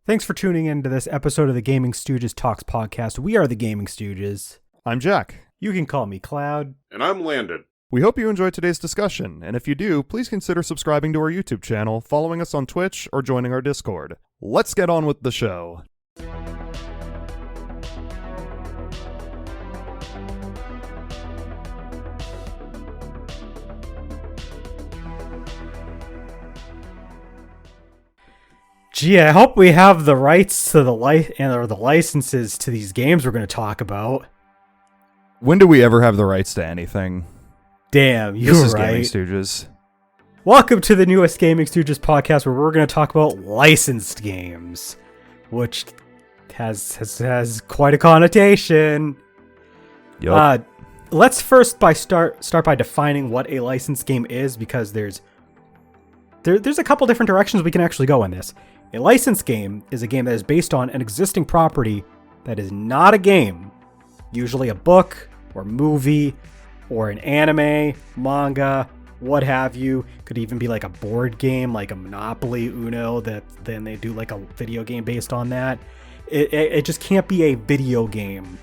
Thanks for tuning in to this episode of the Gaming Stooges Talks podcast. We are the Gaming Stooges. I'm Jack. You can call me Cloud. And I'm Landon. We hope you enjoyed today's discussion, and if you do, please consider subscribing to our YouTube channel, following us on Twitch, or joining our Discord. Let's get on with the show. Gee, I hope we have the rights to the licenses to these games we're going to talk about. When do we ever have the rights to anything? Damn, you're This is right. Gaming Stooges. Welcome to the newest Gaming Stooges podcast, where we're going to talk about licensed games, which has quite a connotation. Yup. Let's first start by defining what a licensed game is, because there's a couple different directions we can actually go in this. A licensed game is a game that is based on an existing property that is not a game, usually a book or movie or an anime, manga, what have you. Could even be like a board game, like a Monopoly, Uno, that then they do like a video game based on that. It just can't be a video game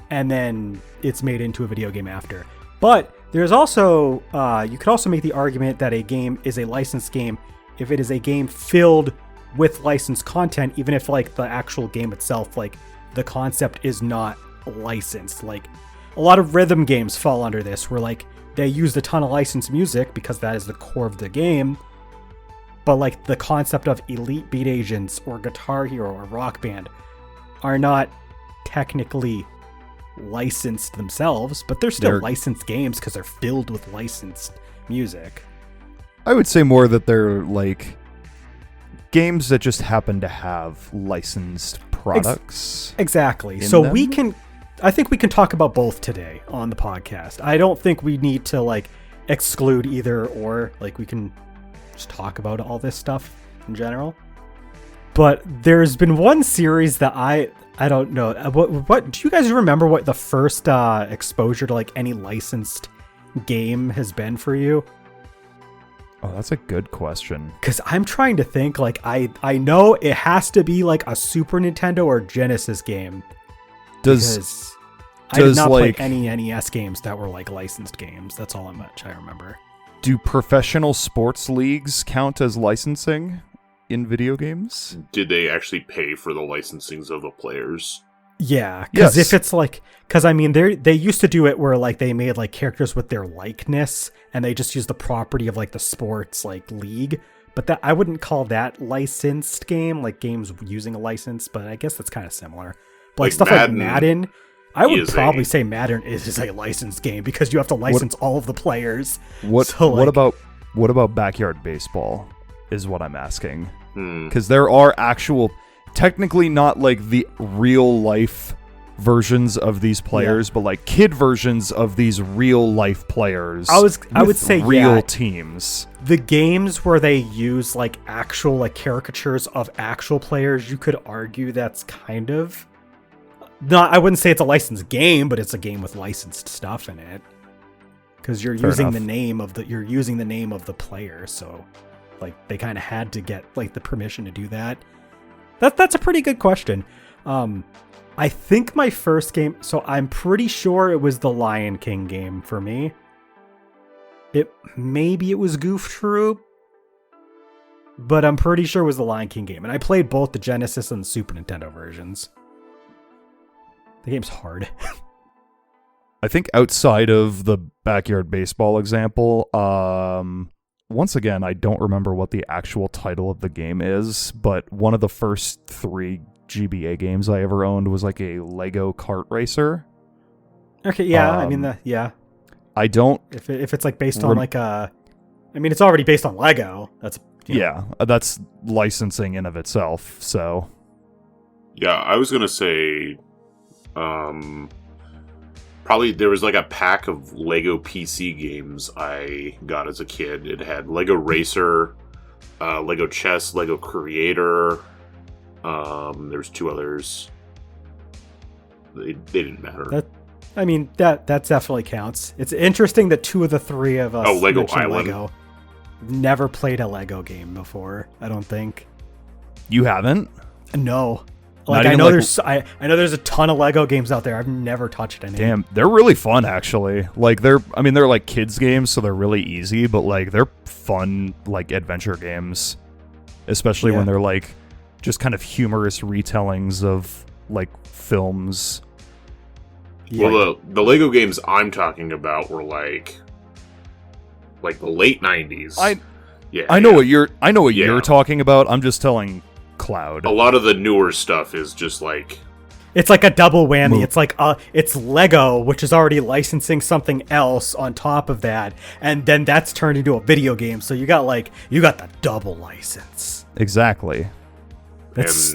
and then it's made into a video game after. But there's also, you could also make the argument that a game is a licensed game if it is a game filled with licensed content, even if like the actual game itself, like the concept is not licensed. Like a lot of rhythm games fall under this, where like they used a ton of licensed music because that is the core of the game. But like the concept of Elite Beat Agents or Guitar Hero or Rock Band are not technically licensed themselves, but they're still licensed games because they're filled with licensed music. I would say more that they're like games that just happen to have licensed products. Exactly. So I think we can talk about both today on the podcast. I don't think we need to like exclude either or. Like we can just talk about all this stuff in general. But there's been one series that I don't know. What do you guys remember what the first exposure to like any licensed game has been for you? Oh, that's a good question. Because I'm trying to think, like, I know it has to be like a Super Nintendo or Genesis game. Because I did not play any NES games that were like licensed games. That's all much I remember. Do professional sports leagues count as licensing in video games? Did they actually pay for the licensings of the players? Yeah, because if it's like, because I mean, they used to do it where like they made like characters with their likeness, and they just used the property of like the sports like league. But that I wouldn't call that licensed game, like games using a license. But I guess that's kind of similar. But like stuff Madden, like Madden, I would probably say Madden is a licensed game because you have to license all of the players. What about backyard baseball? Is what I'm asking. Because there are actual, technically not like the real life versions of these players, but like kid versions of these real life players. I would say real teams. The games where they use like actual like caricatures of actual players, you could argue that's kind of not. I wouldn't say it's a licensed game, but it's a game with licensed stuff in it because you're using the name of the player. So like they kind of had to get like the permission to do that. That's a pretty good question. I think my first game, so I'm pretty sure it was the Lion King game for me. Maybe it was Goof Troop, but I'm pretty sure it was the Lion King game. And I played both the Genesis and the Super Nintendo versions. The game's hard. I think outside of the backyard baseball example, once again, I don't remember what the actual title of the game is, but one of the first 3 GBA games I ever owned was like a Lego kart racer. Okay, yeah, I don't... If it's like based on like a... I mean, it's already based on Lego. That's... that's licensing in of itself, so... Yeah, I was going to say... probably there was like a pack of Lego PC games I got as a kid. It had Lego Racer, Lego Chess, Lego Creator. There's 2 others. They didn't matter. That definitely counts. It's interesting that 2 of the 3 of us Lego Island. Lego. Never played a Lego game before, I don't think. You haven't? No. Not Like I even, know like- there's I know there's a ton of Lego games out there. I've never touched any. Damn, they're really fun actually. Like they're like kids games, so they're really easy, but like they're fun like adventure games, especially when they're like just kind of humorous retellings of like films. Yeah. Well, the Lego games I'm talking about were like the late 90s. I know what you're Yeah. talking about. I'm just telling Cloud. A lot of the newer stuff is just like It's like a double whammy. It's like it's Lego, which is already licensing something else on top of that, and then that's turned into a video game. So you got the double license. Exactly. That's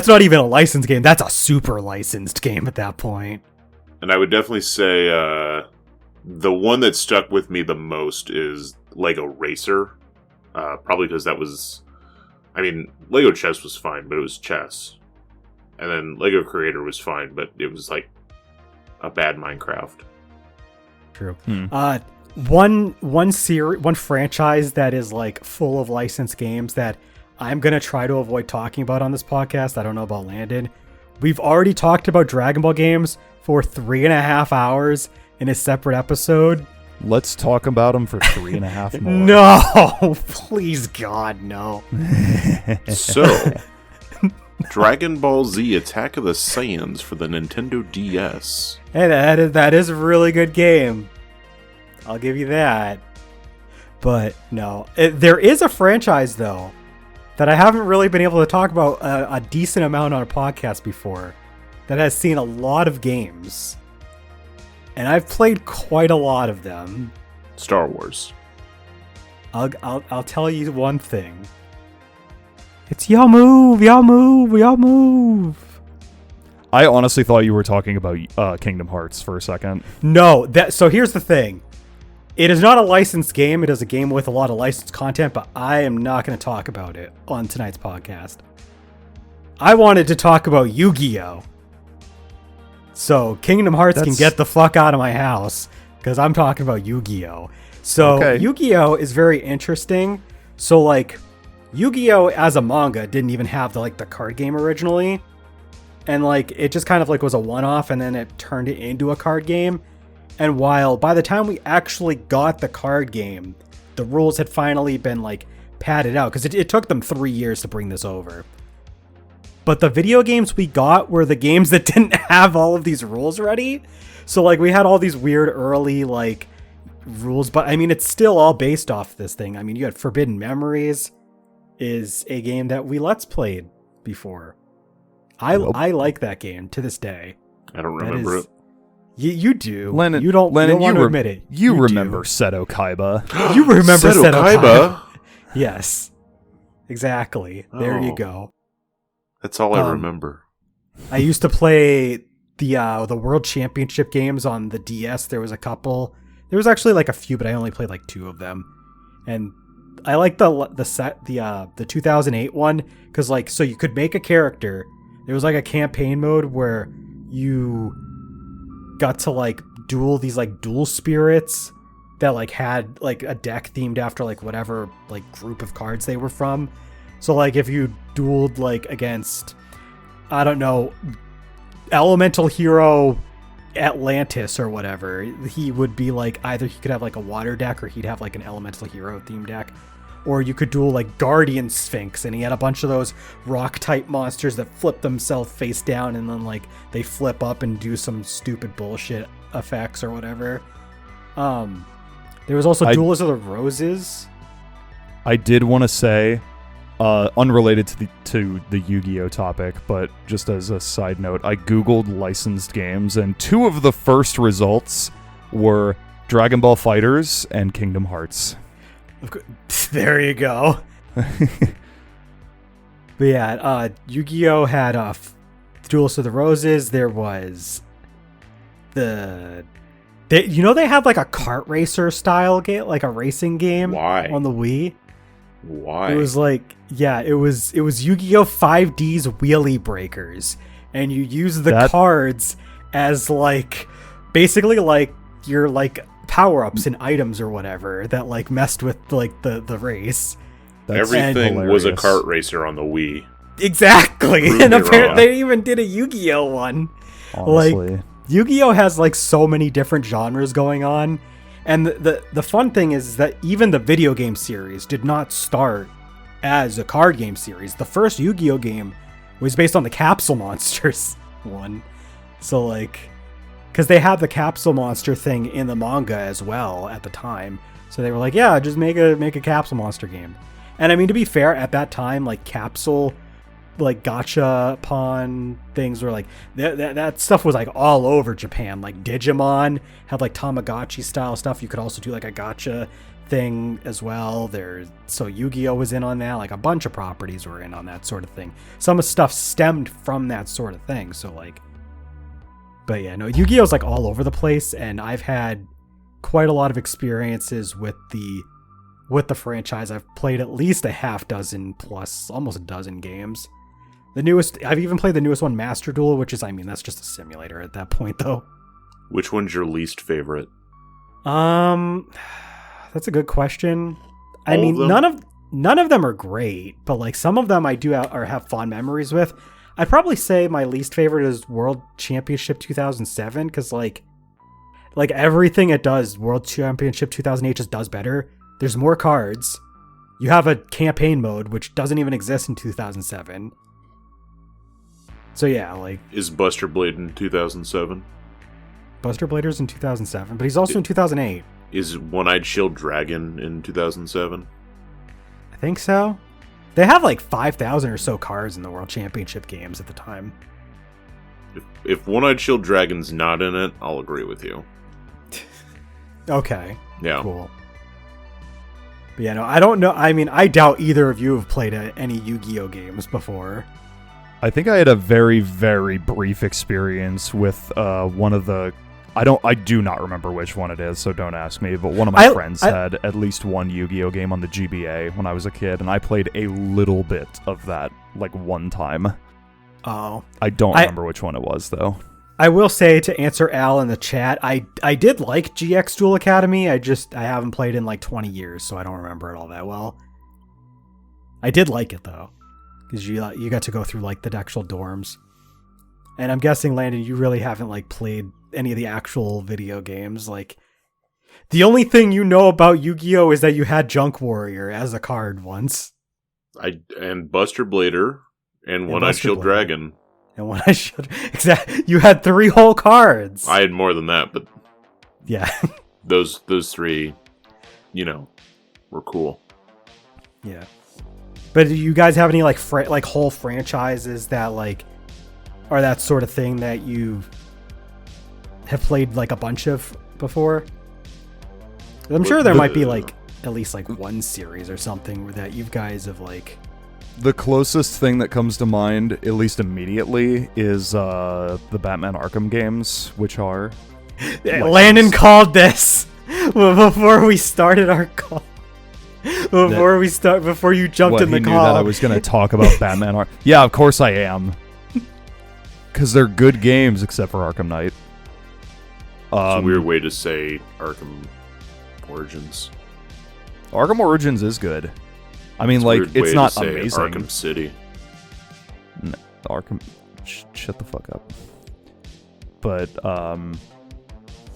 not even a licensed game. That's a super licensed game at that point. And I would definitely say the one that stuck with me the most is Lego Racer. Probably because that was... I mean, Lego Chess was fine, but it was chess. And then Lego Creator was fine, but it was like a bad Minecraft. True. One franchise that is like full of licensed games that I'm gonna try to avoid talking about on this podcast. I don't know about Landon. We've already talked about Dragon Ball games for 3.5 hours in a separate episode. Let's talk about them for 3.5 more. No, please God, no. So, Dragon Ball Z Attack of the Saiyans for the Nintendo DS. Hey, that is a really good game. I'll give you that. But no, there is a franchise though that I haven't really been able to talk about a decent amount on a podcast before, that has seen a lot of games, and I've played quite a lot of them. Star Wars. I'll tell you one thing. It's y'all move, y'all move, y'all move. I honestly thought you were talking about Kingdom Hearts for a second. No, so here's the thing. It is not a licensed game. It is a game with a lot of licensed content, but I am not going to talk about it on tonight's podcast. I wanted to talk about Yu-Gi-Oh! So Kingdom Hearts can get the fuck out of my house, because I'm talking about Yu-Gi-Oh! So Yu-Gi-Oh! Is very interesting. So like, Yu-Gi-Oh! As a manga didn't even have the card game originally. And like, it just kind of like was a one-off, and then it turned it into a card game. And while by the time we actually got the card game, the rules had finally been like padded out, because it took them 3 years to bring this over. But the video games we got were the games that didn't have all of these rules ready. So like, we had all these weird early like rules, but I mean, it's still all based off this thing. I mean, you had Forbidden Memories is a game that we Let's Played before. I like that game to this day. I don't remember it. You do. Lennon, you don't want to admit it. You remember Seto Kaiba. You remember Seto Kaiba. Kaiba? Yes. Exactly. There you go. That's all I remember. I used to play the World Championship games on the DS. There was a couple. There was actually like a few, but I only played like 2 of them. And I like the 2008 one, because like, so you could make a character. There was like a campaign mode where you got to like duel these like dual spirits that like had like a deck themed after like whatever like group of cards they were from. So like, if you dueled like against, I don't know, Elemental Hero Atlantis or whatever, he would be like, either he could have like a water deck, or he'd have like an Elemental Hero themed deck. Or you could duel like Guardian Sphinx, and he had a bunch of those rock type monsters that flip themselves face down, and then like they flip up and do some stupid bullshit effects or whatever. There was also Duelist of the Roses. I did want to say, unrelated to the Yu-Gi-Oh topic, but just as a side note, I googled licensed games, and 2 of the first results were Dragon Ball FighterZ and Kingdom Hearts. There you go. But yeah, Yu-Gi-Oh had Duelist of the Roses. There was they had like a kart racer style game, like a racing game. Why? On the Wii. Why? It was like, yeah, it was Yu-Gi-Oh 5D's Wheelie Breakers, and you use the cards as like basically like your like power-ups and items or whatever that like messed with like the race. Everything was a kart racer on the Wii. Exactly. Prove And me apparently wrong. they even did a Yu-Gi-Oh one. Honestly. Like, Yu-Gi-Oh has like so many different genres going on. And the fun thing is that even the video game series did not start as a card game series. The first Yu-Gi-Oh game was based on the Capsule Monsters one. So like, because they had the Capsule Monster thing in the manga as well at the time. So they were like, yeah, just make a Capsule Monster game. And I mean, to be fair, at that time, like Capsule, like gacha pawn things were like that stuff was like all over Japan. Like Digimon had like Tamagotchi style stuff. You could also do like a gacha thing as well. So Yu-Gi-Oh was in on that. Like a bunch of properties were in on that sort of thing. Some of stuff stemmed from that sort of thing. So like, but yeah, no, Yu-Gi-Oh's like all over the place, and I've had quite a lot of experiences with the franchise. I've played at least a half dozen plus, almost a dozen games. I've even played the newest one, Master Duel, which is, I mean, that's just a simulator at that point, though. Which one's your least favorite? That's a good question. I All mean, of them? none of them are great, but like some of them I do have fond memories with. I'd probably say my least favorite is World Championship 2007, because like everything it does, World Championship 2008 just does better. There's more cards. You have a campaign mode, which doesn't even exist in 2007. So yeah, like... Is Buster Blade in 2007? Buster Blader's in 2007, but he's also in 2008. Is One-Eyed Shield Dragon in 2007? I think so. They have like 5,000 or so cards in the World Championship games at the time. If One-Eyed Shield Dragon's not in it, I'll agree with you. Okay. Yeah. Cool. But yeah, no, I don't know. I mean, I doubt either of you have played any Yu-Gi-Oh games before. I think I had a very, very brief experience with one of the... I do not remember which one it is, so don't ask me, but one of my friends had at least one Yu-Gi-Oh game on the GBA when I was a kid, and I played a little bit of that, like, one time. Oh. I don't remember which one it was, though. I will say, to answer Al in the chat, I did like GX Duel Academy. I haven't played in like 20 years, so I don't remember it all that well. I did like it, though, because you got to go through like the actual dorms. And I'm guessing, Landon, you really haven't like played any of the actual video games. Like, the only thing you know about Yu-Gi-Oh is that you had Junk Warrior as a card once. And Buster Blader and One-Eyed Buster Shield Blader. Dragon. And when I should exactly, you had 3 whole cards. I had more than that, but yeah, those 3, were cool. yeah. But do you guys have any like whole franchises that like are that sort of thing that you have played like a bunch of before? I'm sure there might be like at least like one series or something that you guys have like. The closest thing that comes to mind, at least immediately, is the Batman Arkham games, which are... Landon called this before we started our call. Before you jumped in the he call. knew that I was going to talk about Batman Arkham. Yeah, of course I am. Because they're good games, except for Arkham Knight. It's a weird way to say Arkham Origins. Arkham Origins is good. I mean, It's a like, weird way it's to not say amazing. Arkham City. No, Arkham... Shut the fuck up. But,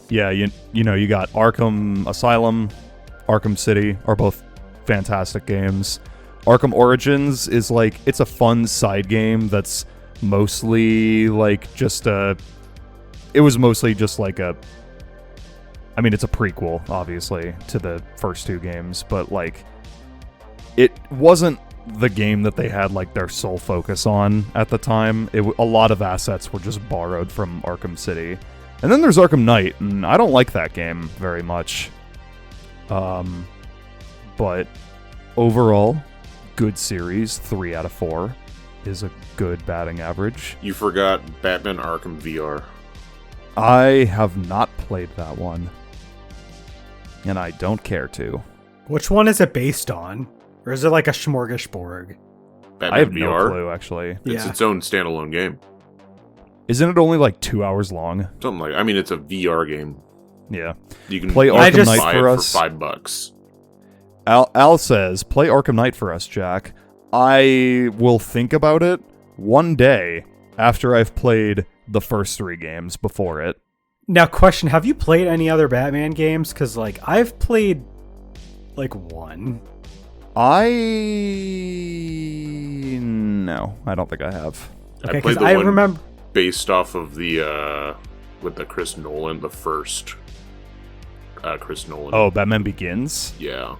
yeah, you got Arkham Asylum, Arkham City are both fantastic games. Arkham Origins is, like, it's a fun side game that's mostly, like, just a... It was mostly just, like, a... I mean, it's a prequel, obviously, to the first 2 games, but, like... It wasn't the game that they had like their sole focus on at the time. A lot of assets were just borrowed from Arkham City. And then there's Arkham Knight, and I don't like that game very much. But overall, good series, 3 out of 4 is a good batting average. You forgot Batman Arkham VR. I have not played that one. And I don't care to. Which one is it based on? Or is it like a smorgasbord? Batman I have VR. no clue, actually. It's Yeah. its own standalone game. Isn't it only like 2 hours long? Something like. I mean, it's a VR game. Yeah. You can Play Arkham buy Knight it for us. $5. Al says, play Arkham Knight for us, Jack. I will think about it one day after I've played the first 3 games before it. Now, question, have you played any other Batman games? Because, like, I've played, like, one. No, I don't think I have. Okay, I played because the I one remember... based off of the, with the Chris Nolan, the first Chris Nolan. Oh, Batman Begins? Yeah.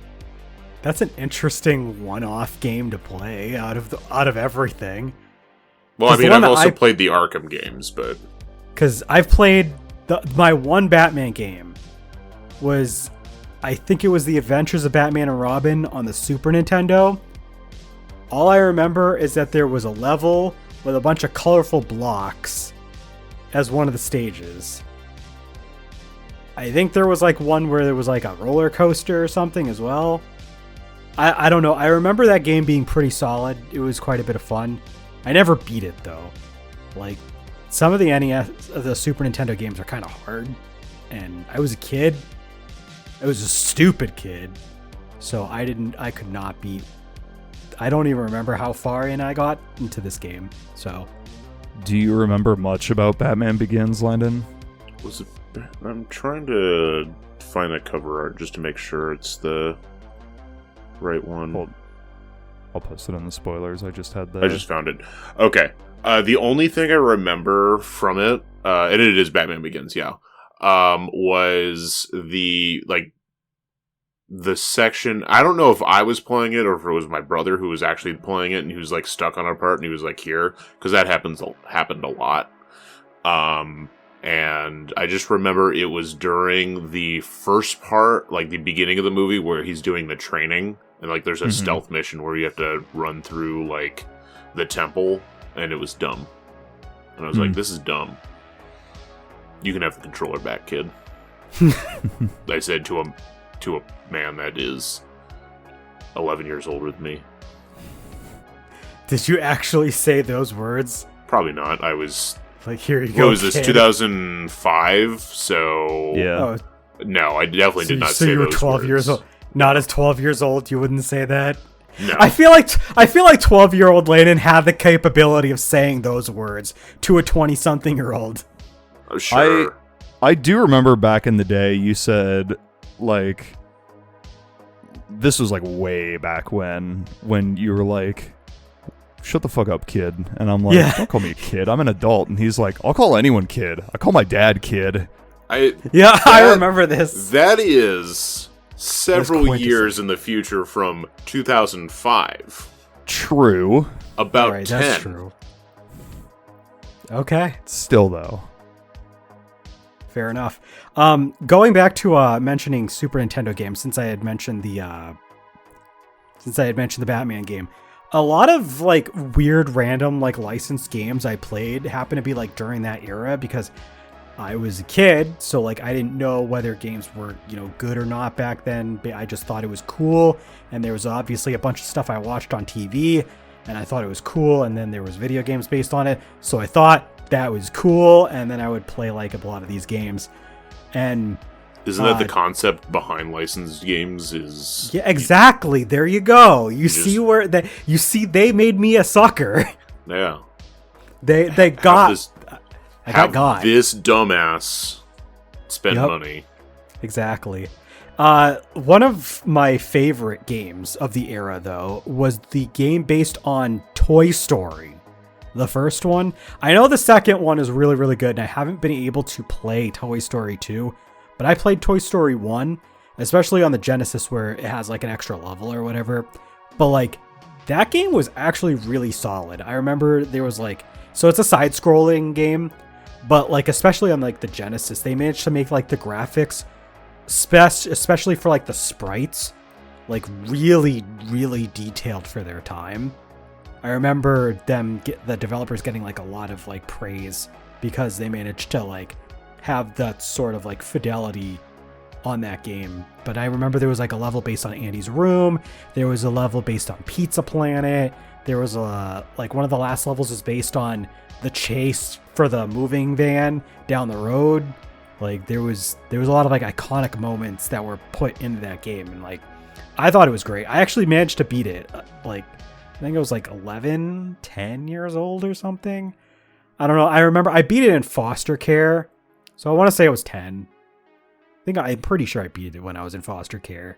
That's an interesting one-off game to play out of everything. Well, I 'Cause the mean, one I've that also I- played the Arkham games, but... Because I've played... my one Batman game was... I think it was The Adventures of Batman and Robin on the Super Nintendo. All I remember is that there was a level with a bunch of colorful blocks as one of the stages. I think there was like one where there was like a roller coaster or something as well. I don't know. I remember that game being pretty solid. It was quite a bit of fun. I never beat it though. Like some of the the Super Nintendo games are kind of hard, and I was a kid. I was a stupid kid, so I could not beat. I don't even remember how far in I got into this game. So, Do you remember much about Batman Begins, Landon? Was it? I'm trying to find that cover art just to make sure it's the right one. Hold. I'll post it in the spoilers. I just had the... I just found it. Okay. The only thing I remember from it, and it is Batman Begins, yeah, was the section. I don't know if I was playing it or if it was my brother who was actually playing it, and he was like stuck on a part, and he was like here, because that happened a lot. And I just remember it was during the first part, like the beginning of the movie, where he's doing the training, and like there's a stealth mission where you have to run through like the temple, and it was dumb. And I was like, this is dumb. You can have the controller back, kid. I said to a man that is 11 years older than me. did you actually say those words? Probably not. I was... Like, here you go. What was this, kid. 2005? So... Yeah. Oh, No, I definitely did not so say you were those 12 words. years old. Not as 12 years old, you wouldn't say that. No. I feel like 12-year-old Landon had the capability of saying those words to a 20-something-year-old. Sure. I do remember back in the day you said, like... This was, like, way back when you were like... Shut the fuck up, kid. And I'm like, Yeah. Don't call me a kid. I'm an adult. And he's like, I'll call anyone kid. I call my dad kid. Yeah, I remember this. That is several quintessential. years in the future from 2005. True. About Right, 10. that's true. Okay, Still, though. fair enough. Going back to mentioning Super Nintendo games, since I had mentioned the Batman game, a lot of like weird, random, like licensed games I played happen to be like during that era because I was a kid, so like I didn't know whether games were, good or not back then. But I just thought it was cool, and there was obviously a bunch of stuff I watched on TV, and I thought it was cool, and then there was video games based on it, so I thought that was cool, and then I would play like a lot of these games. And Isn't that the concept behind licensed games? Is yeah, exactly. There you go. You just- see where that you see they made me a sucker. Yeah. They Have got this, I got have God. this dumbass spend Yep. money. Exactly. One of my favorite games of the era, though, was the game based on Toy Story. The first one. I know the second one is really, really good, and I haven't been able to play Toy Story 2, but I played Toy Story 1, especially on the Genesis where it has like an extra level or whatever. But like, that game was actually really solid. I remember there was like, so it's a side-scrolling game, but like, especially on like the Genesis, they managed to make like the graphics, especially for like the sprites, like really, really detailed for their time. I remember the developers getting like a lot of like praise because they managed to like have that sort of like fidelity on that game. But I remember there was like a level based on Andy's room. There was a level based on Pizza Planet. There was like one of the last levels is based on the chase for the moving van down the road. Like there was a lot of like iconic moments that were put into that game, and like I thought it was great. I actually managed to beat it. Like think it was like 11, 10 years old or something. I don't know. I remember I beat it in foster care. So I want to say it was 10. I'm pretty sure I beat it when I was in foster care.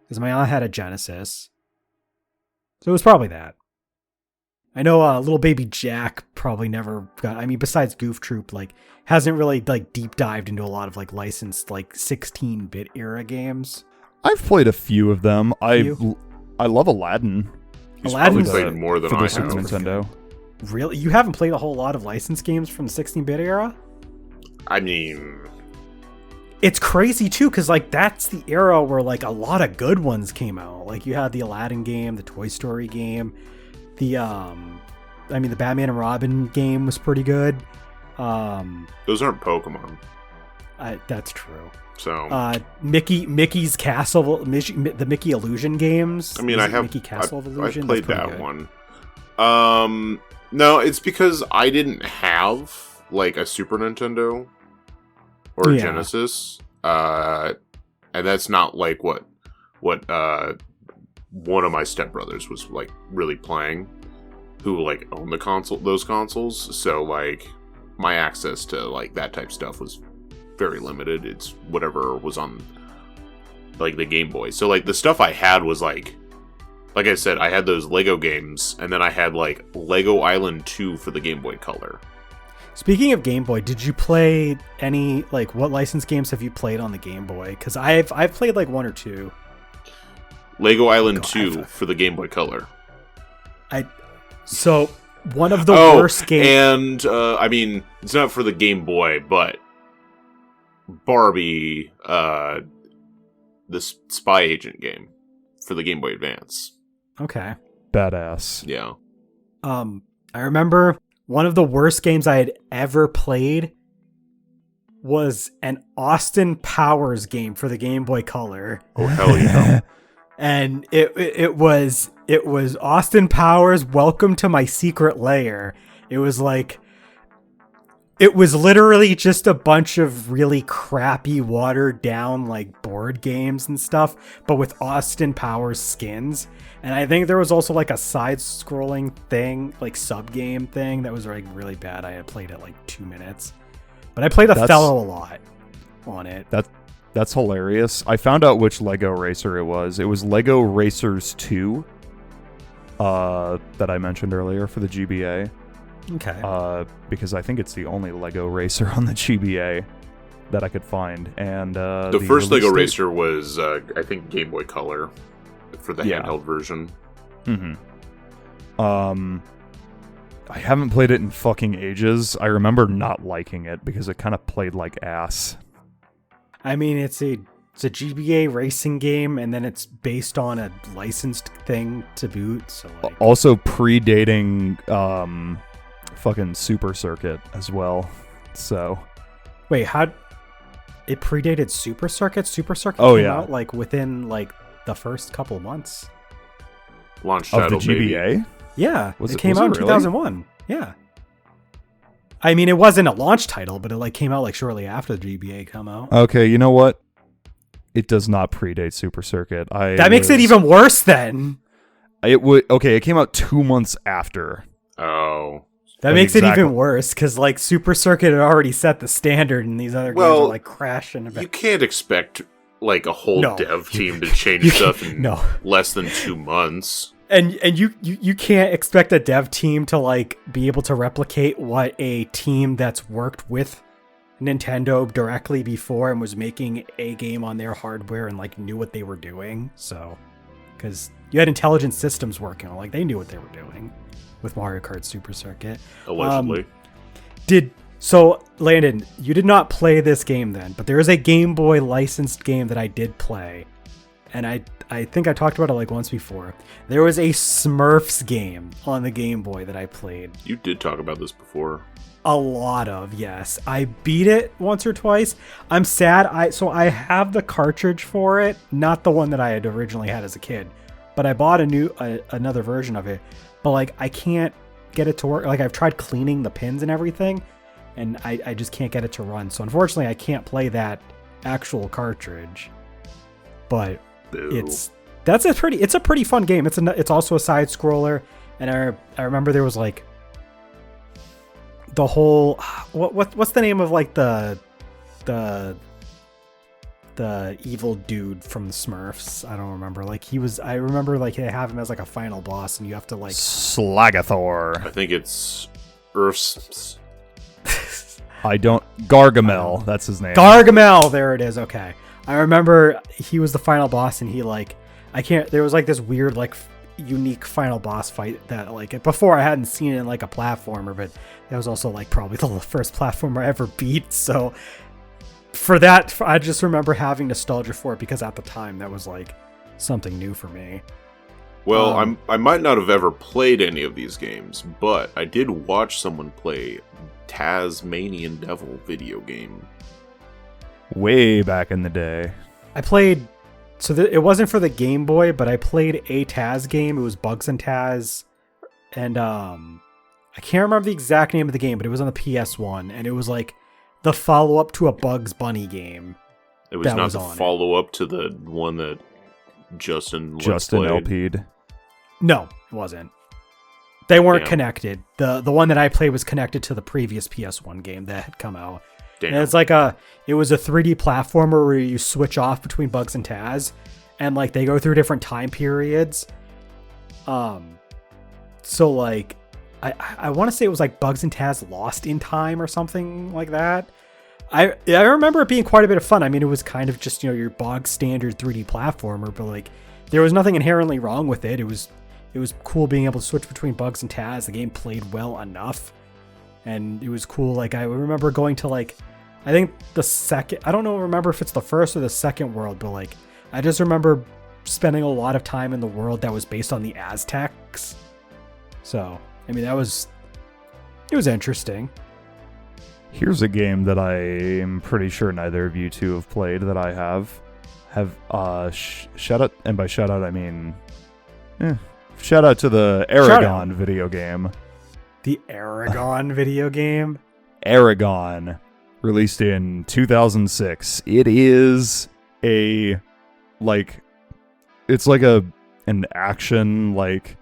Because my aunt had a Genesis. So it was probably that. I know little baby Jack probably never got, I mean, besides Goof Troop, like, hasn't really, like, deep dived into a lot of, like, licensed, like, 16-bit era games. I've played a few of them. I love Aladdin. He's probably played more than for I the have. Super Nintendo. Really? You haven't played a whole lot of licensed games from the 16-bit era? I mean... It's crazy, too, because, like, that's the era where, like, a lot of good ones came out. Like, you had the Aladdin game, the Toy Story game, the Batman and Robin game was pretty good. Those aren't Pokemon. That's true. So Mickey's Castle, the Mickey Illusion games. I mean, Mickey Castle of Illusion. I played that one. No, it's because I didn't have like a Super Nintendo or a Genesis, and that's not like what one of my stepbrothers was like really playing, who like owned those consoles. So like my access to like that type of stuff was very limited. It's whatever was on like the Game Boy. So like the stuff I had was like I said, I had those Lego games, and then I had like Lego Island 2 for the Game Boy Color. Speaking of Game Boy, did you play any, like, what licensed games have you played on the Game Boy? Because I've played like one or two. Lego Island 2 for the Game Boy Color. So one of the worst And games. I mean, it's not for the Game Boy, but Barbie, the spy agent game for the Game Boy Advance. Okay. Badass. Yeah. I remember one of the worst games I had ever played was an Austin Powers game for the Game Boy Color. Oh hell yeah! And it was Austin Powers, Welcome to My Secret Lair. It was literally just a bunch of really crappy, watered down like board games and stuff, but with Austin Powers skins. And I think there was also like a side-scrolling thing, like sub-game thing that was like really bad. I had played it like 2 minutes, but I played Othello a lot on it. That's hilarious. I found out which Lego Racer it was. It was Lego Racers 2 that I mentioned earlier for the GBA. Okay. Because I think it's the only Lego Racer on the GBA that I could find. And the first Lego Racer was, I think, Game Boy Color for the handheld version. Mm-hmm. I haven't played it in fucking ages. I remember not liking it because it kind of played like ass. I mean, it's a GBA racing game, and then it's based on a licensed thing to boot. So like... Also predating fucking Super Circuit as well. So wait, how it predated Super Circuit? Super Circuit came out like within like the first couple of months. Launch of title, the GBA? Baby. Yeah, it came out in 2001. Yeah. I mean, it wasn't a launch title, but it like came out like shortly after the GBA come out. Okay, you know what? It does not predate Super Circuit. That makes it even worse then. It came out 2 months after. Oh. That makes it even worse, because like Super Circuit had already set the standard, and these other games are like crashing. You can't expect like a whole dev team to change stuff in less than 2 months. And you can't expect a dev team to like be able to replicate what a team that's worked with Nintendo directly before and was making a game on their hardware and like knew what they were doing. So, because you had Intelligent Systems working on, like they knew what they were doing with Mario Kart Super Circuit. Allegedly. So Landon, you did not play this game then, but there is a Game Boy licensed game that I did play, and I think I talked about it like once before. There was a Smurfs game on the Game Boy that I played. You did talk about this before. A lot of, yes. I beat it once or twice. I'm sad. I have the cartridge for it, not the one that I had originally had as a kid, but I bought another version of it. But like I can't get it to work. Like I've tried cleaning the pins and everything, and I just can't get it to run. So unfortunately, I can't play that actual cartridge. But Boo. It's a pretty fun game. It's also a side scroller, and I remember there was like the whole what's the name of like the evil dude from the Smurfs? I don't remember. Like I remember like they have him as like a final boss, and you have to like Slagathor. I think it's Earth's. Gargamel. That's his name. Gargamel. There it is. Okay, I remember he was the final boss, and he like there was like this weird like unique final boss fight that like before I hadn't seen it in like a platformer, but that was also like probably the first platformer I ever beat. So for that, I just remember having nostalgia for it because at the time that was like something new for me. Well, I might not have ever played any of these games, but I did watch someone play Tasmanian Devil video game. Way back in the day. I played, it wasn't for the Game Boy, but I played a Taz game. It was Bugs and Taz, and I can't remember the exact name of the game, but it was on the PS1, and it was like the follow-up to a Bugs Bunny game. It was not the follow-up to the one that Justin LP'd. No, it wasn't. They weren't connected. The one that I played was connected to the previous PS1 game that had come out. Damn. And it was a 3D platformer where you switch off between Bugs and Taz, and like they go through different time periods. So like I want to say it was like Bugs and Taz Lost in Time or something like that. I remember it being quite a bit of fun. I mean, it was kind of just, your bog standard 3D platformer, but like there was nothing inherently wrong with it. It was cool being able to switch between Bugs and Taz. The game played well enough, and it was cool. Like I remember going to like, I think the second, I don't know, remember if it's the first or the second world, but like I just remember spending a lot of time in the world that was based on the Aztecs. So I mean, it was interesting. Here's a game that I am pretty sure neither of you two have played that I have shout out, and by shout out I mean shout out to the Aragon video game. The Aragon video game? Aragon, released in 2006. It is it's like an action like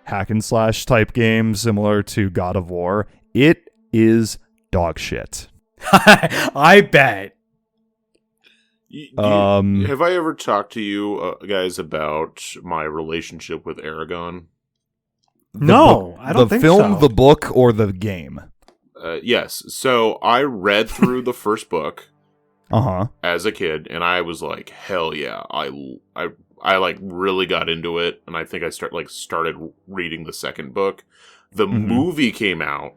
hack and slash type game similar to God of War. It is dog shit. I bet. Have I ever talked to you guys about my relationship with Aragon? No, I don't think so. The film, the book, or the game? Yes. So I read through the first book as a kid, and I was like, hell yeah. I like really got into it, and I think I started reading the second book. The movie came out,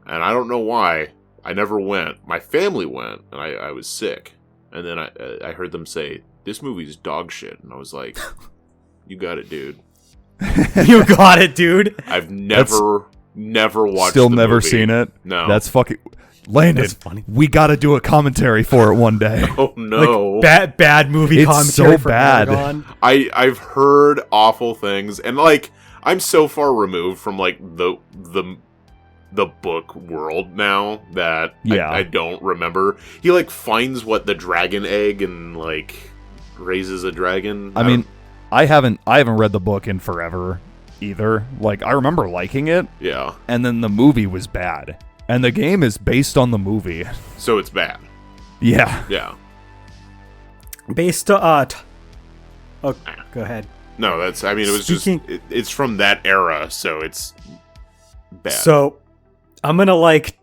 and I don't know why. I never went. My family went, and I was sick. And then I heard them say, this movie's dog shit. And I was like, you got it, dude. You got it, dude. I've never watched Still the never movie. seen it? No. That's fucking... Landon, that's funny. We gotta do a commentary for it one day. Oh, no. Like, bad movie it's commentary so for bad. Aragon. I've heard awful things. And, like, I'm so far removed from, like, the book world now that I don't remember. He like finds the dragon egg and like raises a dragon. I mean, I haven't read the book in forever either. Like I remember liking it. Yeah. And then the movie was bad. And the game is based on the movie. So it's bad. Yeah. Yeah. Based on go ahead. No, it was it's from that era, so it's bad. So I'm going to like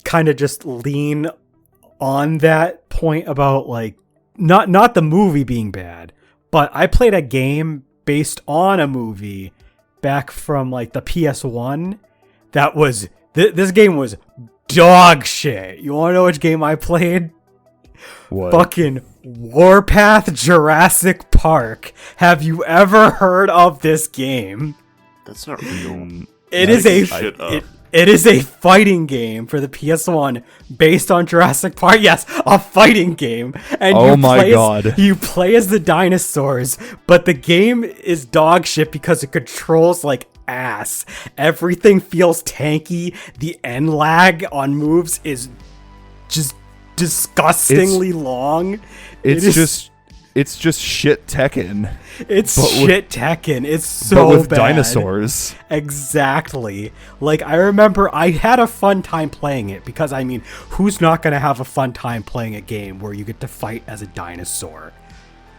kind of just lean on that point about like not the movie being bad, but I played a game based on a movie back from like the PS1 that was this game was dog shit. You want to know which game I played? What? Fucking Warpath Jurassic Park. Have you ever heard of this game? That's not real. It is a fighting game for the PS1 based on Jurassic Park. Yes, a fighting game. And you play as the dinosaurs, but the game is dog shit because it controls like ass. Everything feels tanky. The end lag on moves is just disgustingly long. It's just it's just shit Tekken. It's shit Tekken. It's so but with bad. Dinosaurs. Exactly. Like, I remember I had a fun time playing it because, I mean, who's not going to have a fun time playing a game where you get to fight as a dinosaur?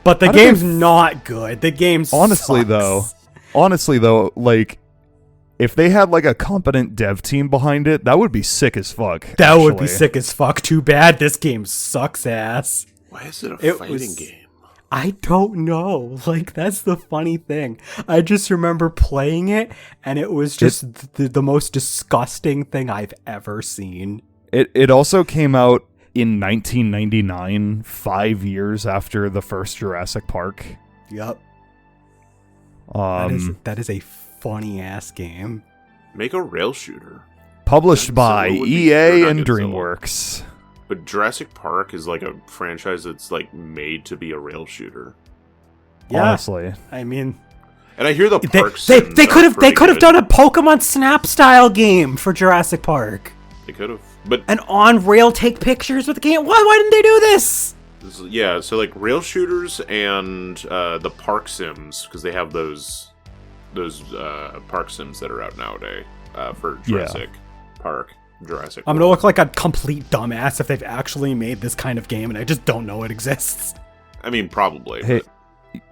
But the game's not good. The game's honestly sucks. though, like, if they had like a competent dev team behind it, that would be sick as fuck. That would be sick as fuck. Too bad this game sucks ass. Why is it a fighting game? I don't know. Like, that's the funny thing. I just remember playing it, and it was just the most disgusting thing I've ever seen. It also came out in 1999, 5 years after the first Jurassic Park. Yep. That is a funny ass game. Make a rail shooter. Published by EA and DreamWorks. But Jurassic Park is like a franchise that's like made to be a rail shooter. Yeah, honestly, I mean, and I hear the they could have done a Pokemon Snap style game for Jurassic Park. They could have, but and on rail take pictures with the game. Why didn't they do this? Yeah, so like rail shooters and the park sims, because they have those park sims that are out nowadays for Jurassic Park. Jurassic I'm gonna look like a complete dumbass if they've actually made this kind of game and I just don't know it exists. I mean, probably. Hey,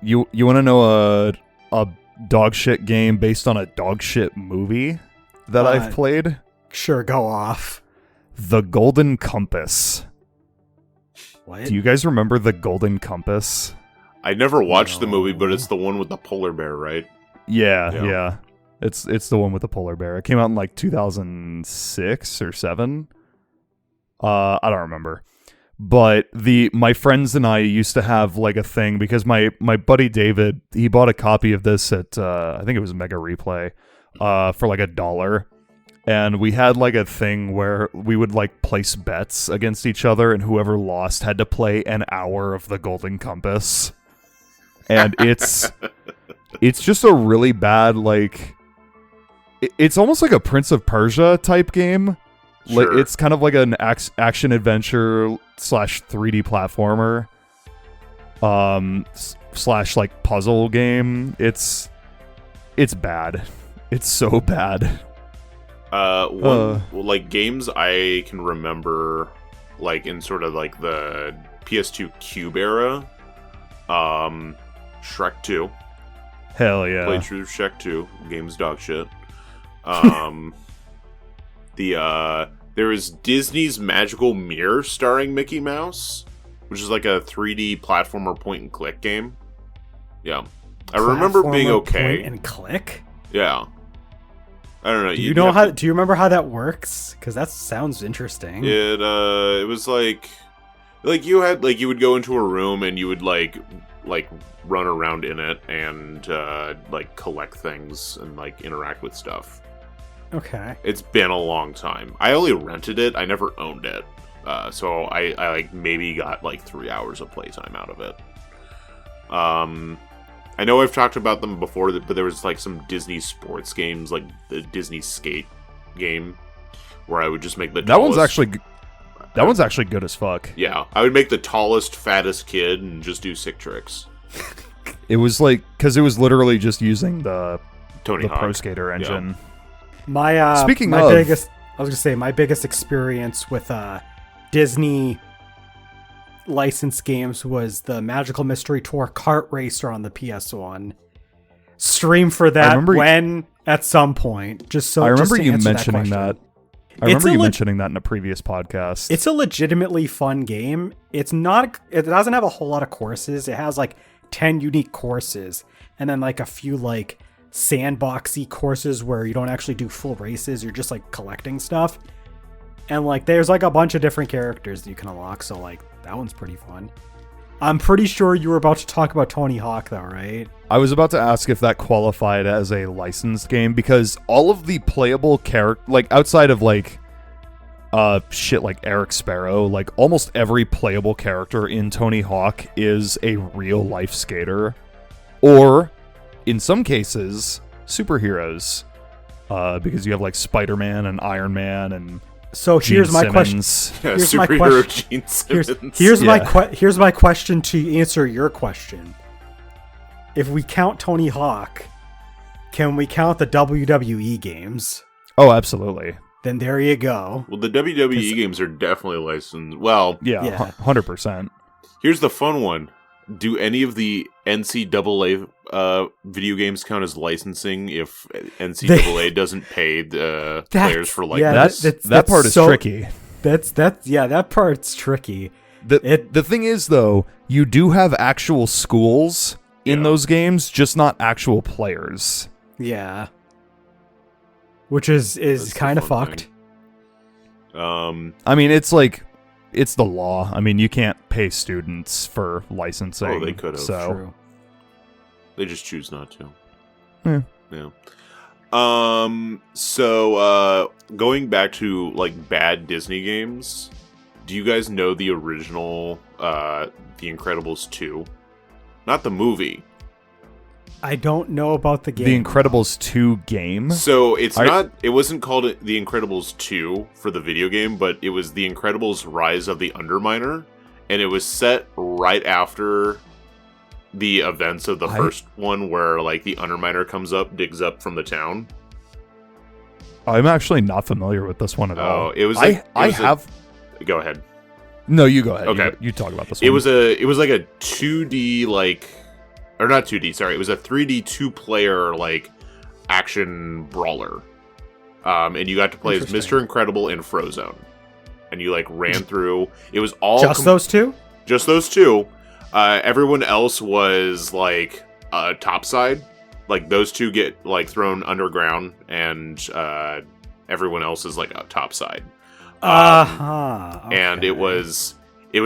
you want to know a dog shit game based on a dog shit movie that I've played? Sure, go off. The Golden Compass. What? Do you guys remember The Golden Compass? I never watched the movie, but it's the one with the polar bear, right? Yeah. It's the one with the polar bear. It came out in like 2006 or 7. I don't remember. But my friends and I used to have like a thing because my buddy David, he bought a copy of this at I think it was Mega Replay for like $1. And we had like a thing where we would like place bets against each other, and whoever lost had to play an hour of The Golden Compass. And it's just a really bad, like, it's almost like a Prince of Persia type game. Sure. Like, it's kind of like an action adventure / 3D platformer / like puzzle game. It's bad. It's so bad. Like games I can remember, like in sort of like the PS2 Cube era, Shrek 2. Hell yeah. Played through Shrek 2. Game's dog shit. There is Disney's Magical Mirror starring Mickey Mouse, which is like a 3D platformer point and click game. Yeah. I remember being okay. Point and click? Yeah. I don't know. Do you remember how that works? Because that sounds interesting. It was like you would go into a room and you would like run around in it and like collect things and like interact with stuff. Okay. It's been a long time. I only rented it. I never owned it. So I like maybe got like 3 hours of playtime out of it. I know I've talked about them before, but there was like some Disney sports games, like the Disney Skate game, where I would just make the That one's actually good as fuck. Yeah, I would make the tallest, fattest kid and just do sick tricks. It was like, because it was literally just using the Tony Hawk Pro Skater engine. Yeah. My biggest experience with Disney licensed games was the Magical Mystery Tour Kart Racer on the PS1. Stream for that at some point. I remember you mentioning that. I remember you mentioning that in a previous podcast. It's a legitimately fun game. It doesn't have a whole lot of courses. It has like 10 unique courses and then like a few like sandboxy courses where you don't actually do full races. You're just like collecting stuff. And like there's like a bunch of different characters that you can unlock. So like that one's pretty fun. I'm pretty sure you were about to talk about Tony Hawk though, right? I was about to ask if that qualified as a licensed game because all of the playable like outside of like shit like Eric Sparrow, like almost every playable character in Tony Hawk is a real life skater, or in some cases superheroes, because you have like Spider-Man and Iron Man and So here's my question. Yeah, Here's my superhero question. Gene Simmons. Here's my question to answer your question. If we count Tony Hawk, can we count the WWE games? Oh, absolutely. Then there you go. Well, the WWE games are definitely licensed. Well, yeah. 100%. Here's the fun one. Do any of the NCAA video games count as licensing if NCAA doesn't pay the players for likeness? That part is tricky. That part's tricky. The thing is, though, you do have actual schools in those games, just not actual players. Yeah. Which is kind of fucked. I mean, it's the law. I mean, you can't pay students for licensing. Oh, they could have. So. True. They just choose not to. Yeah. So going back to like bad Disney games, do you guys know the original The Incredibles 2? Not the movie. I don't know about the game. The Incredibles 2 game? So it wasn't called The Incredibles 2 for the video game, but it was The Incredibles Rise of the Underminer, and it was set right after the events of the first one where like the Underminer digs up from the town. I'm actually not familiar with this one at all. It was go ahead. No, you go ahead. Okay. You talk about this one. It was like a 2D or not 2D, sorry. It was a 3D 2-player like action brawler. And you got to play as Mr. Incredible and Frozone. And you like ran through. It was all those two? Just those two. Everyone else was like topside. Like those two get like thrown underground, and everyone else is like topside. Okay. And it was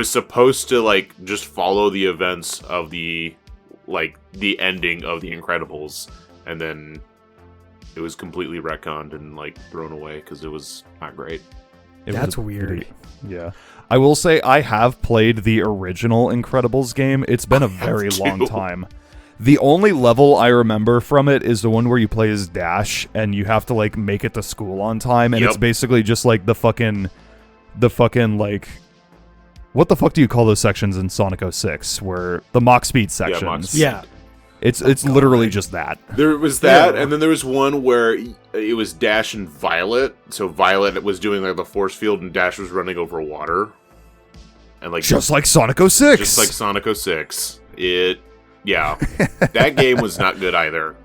supposed to like just follow the events of the ending of The Incredibles, and then it was completely retconned and like thrown away because it was not great. That's weird. Yeah. I will say I have played the original Incredibles game. It's been a very long time. The only level I remember from it is the one where you play as Dash and you have to like make it to school on time, and it's basically just like the fucking like, what the fuck do you call those sections in Sonic 06 where the Mach Speed sections? Yeah, Mach Speed. Yeah. It's literally just that. There was that, and then there was one where it was Dash and Violet. So Violet was doing like the force field, and Dash was running over water, and like just like Sonic 06. Just like Sonic 06. That game was not good either.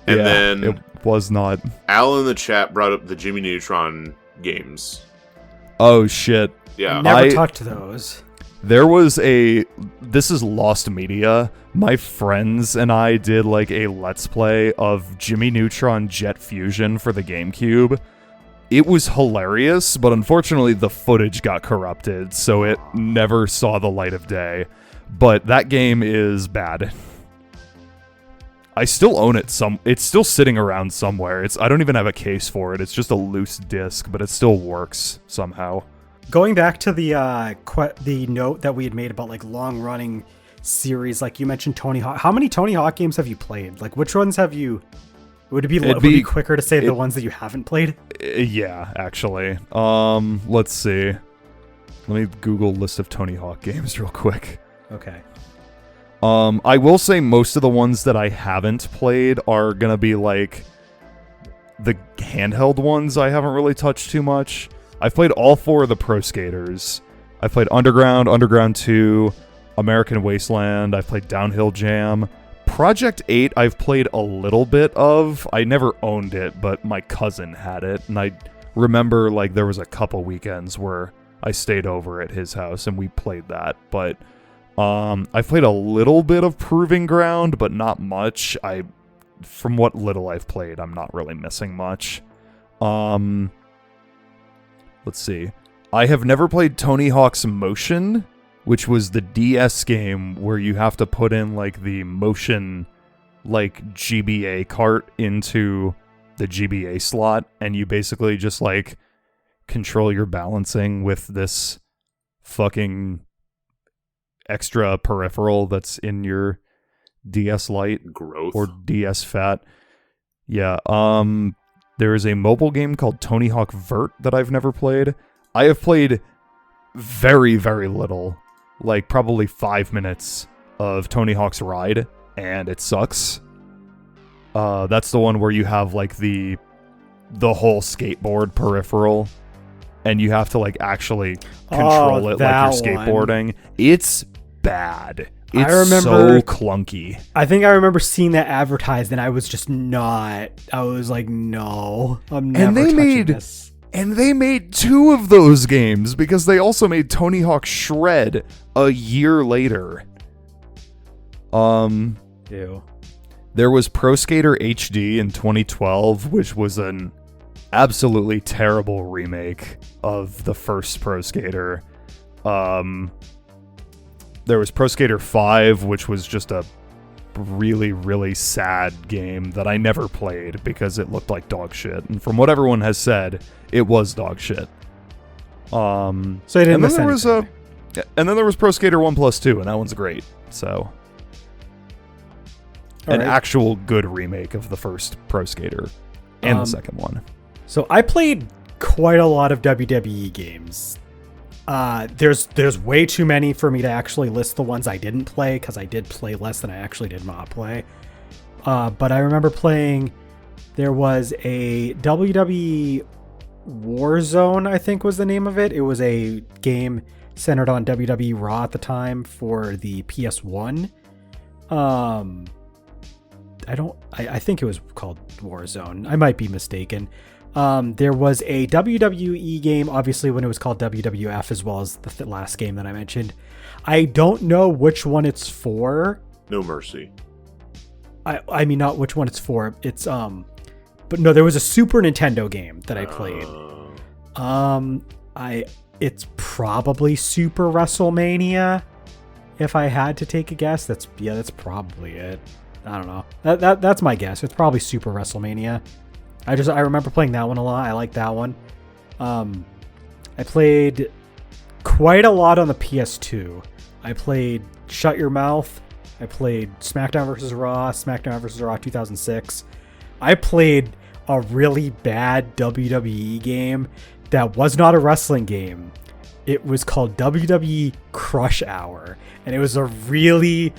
And then it was not. Al in the chat brought up the Jimmy Neutron games. Oh shit! Yeah, Never touched those. There was this is lost media. My friends and I did like a Let's Play of Jimmy Neutron Jet Fusion for the GameCube. It was hilarious, but unfortunately the footage got corrupted, so it never saw the light of day. But that game is bad. I still own it. It's still sitting around somewhere. I don't even have a case for it. It's just a loose disc, but it still works somehow. Going back to the note that we had made about like long running series, like you mentioned Tony Hawk. How many Tony Hawk games have you played? Like which ones have you? Would it be quicker to say the ones that you haven't played? Yeah, actually. Let's see. Let me Google list of Tony Hawk games real quick. Okay. I will say most of the ones that I haven't played are gonna be like the handheld ones I haven't really touched too much. I've played all 4 of the Pro Skaters. I've played Underground, Underground 2, American Wasteland. I've played Downhill Jam. Project 8 I've played a little bit of. I never owned it, but my cousin had it, and I remember like there was a couple weekends where I stayed over at his house and we played that. But I've played a little bit of Proving Ground, but not much. From what little I've played, I'm not really missing much. Let's see. I have never played Tony Hawk's Motion, which was the DS game where you have to put in like the motion like GBA cart into the GBA slot, and you basically just like control your balancing with this fucking extra peripheral that's in your DS Lite growth or DS Fat. Yeah, There is a mobile game called Tony Hawk Vert that I've never played. I have played very, very little, like probably 5 minutes of Tony Hawk's Ride, and it sucks. That's the one where you have like the whole skateboard peripheral, and you have to like actually control it like you're skateboarding. One. It's bad. It's so clunky. I think I remember seeing that advertised, and I was just not. I was like, no, I'm never touching this. And they made 2 of those games because they also made Tony Hawk Shred a year later. Ew. There was Pro Skater HD in 2012, which was an absolutely terrible remake of the first Pro Skater. There was Pro Skater 5, which was just a really, really sad game that I never played because it looked like dog shit. And from what everyone has said, it was dog shit. So you didn't miss anything. And then there was Pro Skater 1+2, and that one's great. So an actual good remake of the first Pro Skater and the second one. So I played quite a lot of WWE games. There's way too many for me to actually list the ones I didn't play, because I did play less than I actually did not play. But I remember playing, there was a WWE Warzone, I think was the name of it. It was a game centered on WWE Raw at the time for the PS1. I think it was called Warzone. I might be mistaken. There was a WWE game, obviously, when it was called WWF, as well as the last game that I mentioned. I don't know which one it's for. No Mercy. I mean, not which one it's for. It's but no, there was a Super Nintendo game that I played. It's probably Super WrestleMania. If I had to take a guess, that's probably it. I don't know. That's my guess. It's probably Super WrestleMania. I remember playing that one a lot. I like that one. I played quite a lot on the PS2. I played Shut Your Mouth. I played SmackDown vs. Raw, SmackDown vs. Raw 2006. I played a really bad WWE game that was not a wrestling game. It was called WWE Crush Hour, and it was a really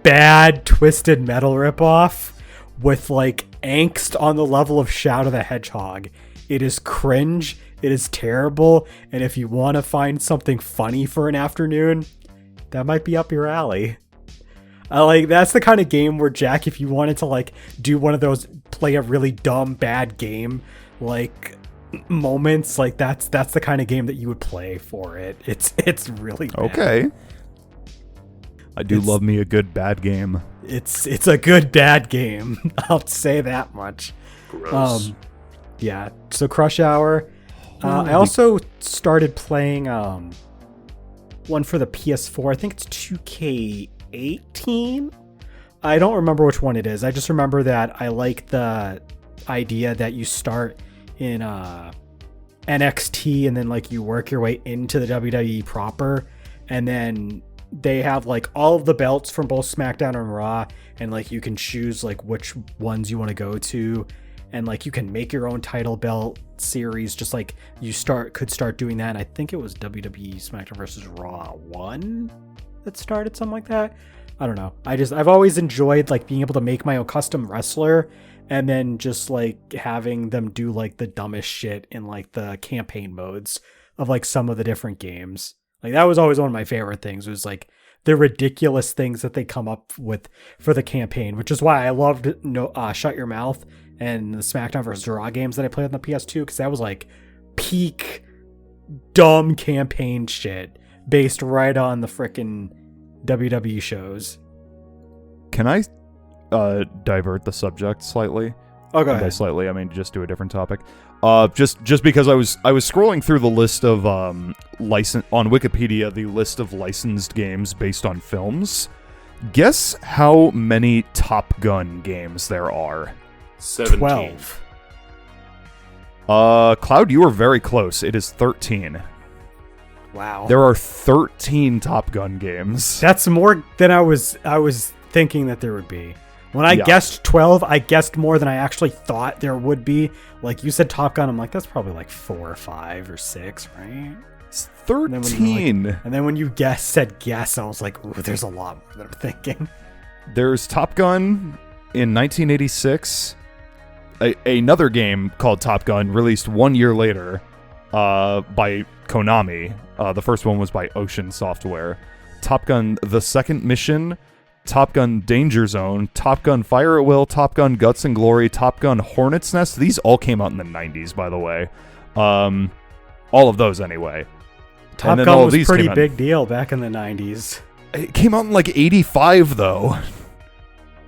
bad Twisted Metal ripoff with like angst on the level of Shadow the Hedgehog. It is cringe, it is terrible, and if you want to find something funny for an afternoon, that might be up your alley. That's the kind of game where, Jack, if you wanted to like do one of those play a really dumb bad game like moments, like that's the kind of game that you would play for it. It's really bad. Okay. I do love me a good bad game. It's a good bad game. I'll say that much. Gross. Yeah. So Crush Hour. I also started playing one for the PS4. I think it's 2K18. I don't remember which one it is. I just remember that I like the idea that you start in NXT and then like you work your way into the WWE proper, and then they have like all of the belts from both SmackDown and Raw, and like you can choose like which ones you want to go to, and like you can make your own title belt series, just like you could start doing that. And I think it was WWE SmackDown vs. Raw 1 that started something like that. I don't know. I've always enjoyed like being able to make my own custom wrestler, and then just like having them do like the dumbest shit in like the campaign modes of like some of the different games. Like that was always one of my favorite things, was like the ridiculous things that they come up with for the campaign, which is why I loved Shut Your Mouth and the SmackDown vs. Raw games that I played on the PS2, because that was like peak dumb campaign shit based right on the frickin' WWE shows. Can I divert the subject slightly? Oh, go ahead. By slightly, I mean just do a different topic. Just because I was scrolling through the list of on Wikipedia, the list of licensed games based on films. Guess how many Top Gun games there are? 17. 12. Cloud, you were very close. It is 13. Wow. There are 13 Top Gun games. That's more than I was thinking that there would be. When I guessed 12, I guessed more than I actually thought there would be. Like you said Top Gun, I'm like, that's probably like 4 or 5 or 6, right? It's 13. And then when you said guess, I was like, ooh, there's a lot more than I'm thinking. There's Top Gun in 1986. Another game called Top Gun released 1 year later by Konami. The first one was by Ocean Software. Top Gun The Second Mission, Top Gun Danger Zone, Top Gun Fire at Will, Top Gun Guts and Glory, Top Gun Hornet's Nest. These all came out in the 90s, by the way. All of those, anyway. Top Gun was a pretty big deal back in the 90s. It came out in like 85, though.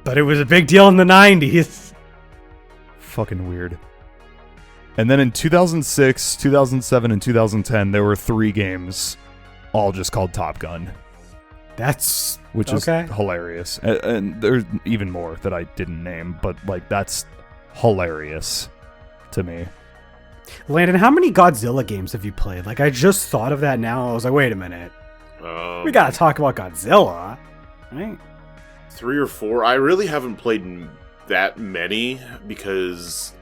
But it was a big deal in the 90s. Fucking weird. And then in 2006, 2007, and 2010, there were 3 games, all just called Top Gun. Which is hilarious. And there's even more that I didn't name, but like that's hilarious to me. Landon, how many Godzilla games have you played? Like, I just thought of that now. I was like, wait a minute. We gotta talk about Godzilla, right? 3 or 4. I really haven't played that many because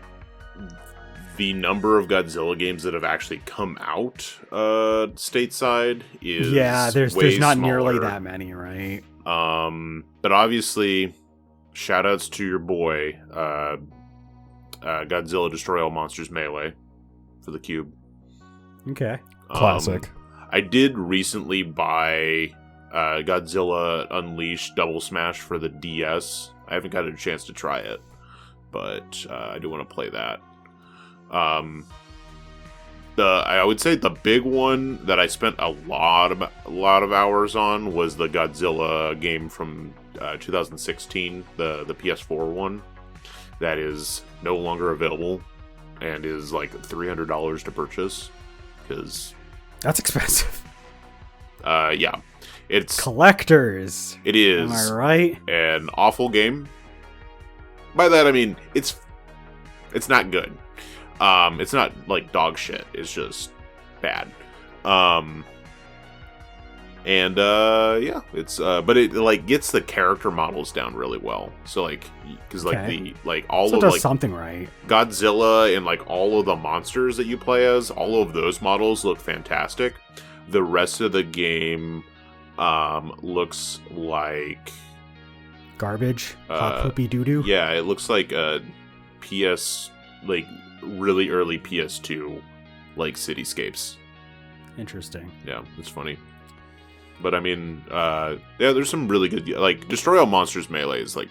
the number of Godzilla games that have actually come out stateside is there's not smaller. nearly that many, right? But obviously, shoutouts to your boy, Godzilla Destroy All Monsters Melee for the Cube. Okay. Classic. I did recently buy Godzilla Unleashed Double Smash for the DS. I haven't got a chance to try it, but I do want to play that. I would say the big one that I spent a lot of hours on was the Godzilla game from 2016, the PS4 one. That is no longer available and is like $300 to purchase because that's expensive. Yeah, it's collectors. It is. Am I right? An awful game. By that I mean it's not good. It's not like dog shit. It's just bad. Yeah, it's but it like gets the character models down really well. So like, because like all of like something right. Godzilla and like all of the monsters that you play as, all of those models look fantastic. The rest of the game looks like garbage, hot poopy doo doo. Yeah, it looks like a PS like really early PS2 like cityscapes. Interesting. Yeah, it's funny. But I mean, yeah, there's some really good, like Destroy All Monsters Melee is like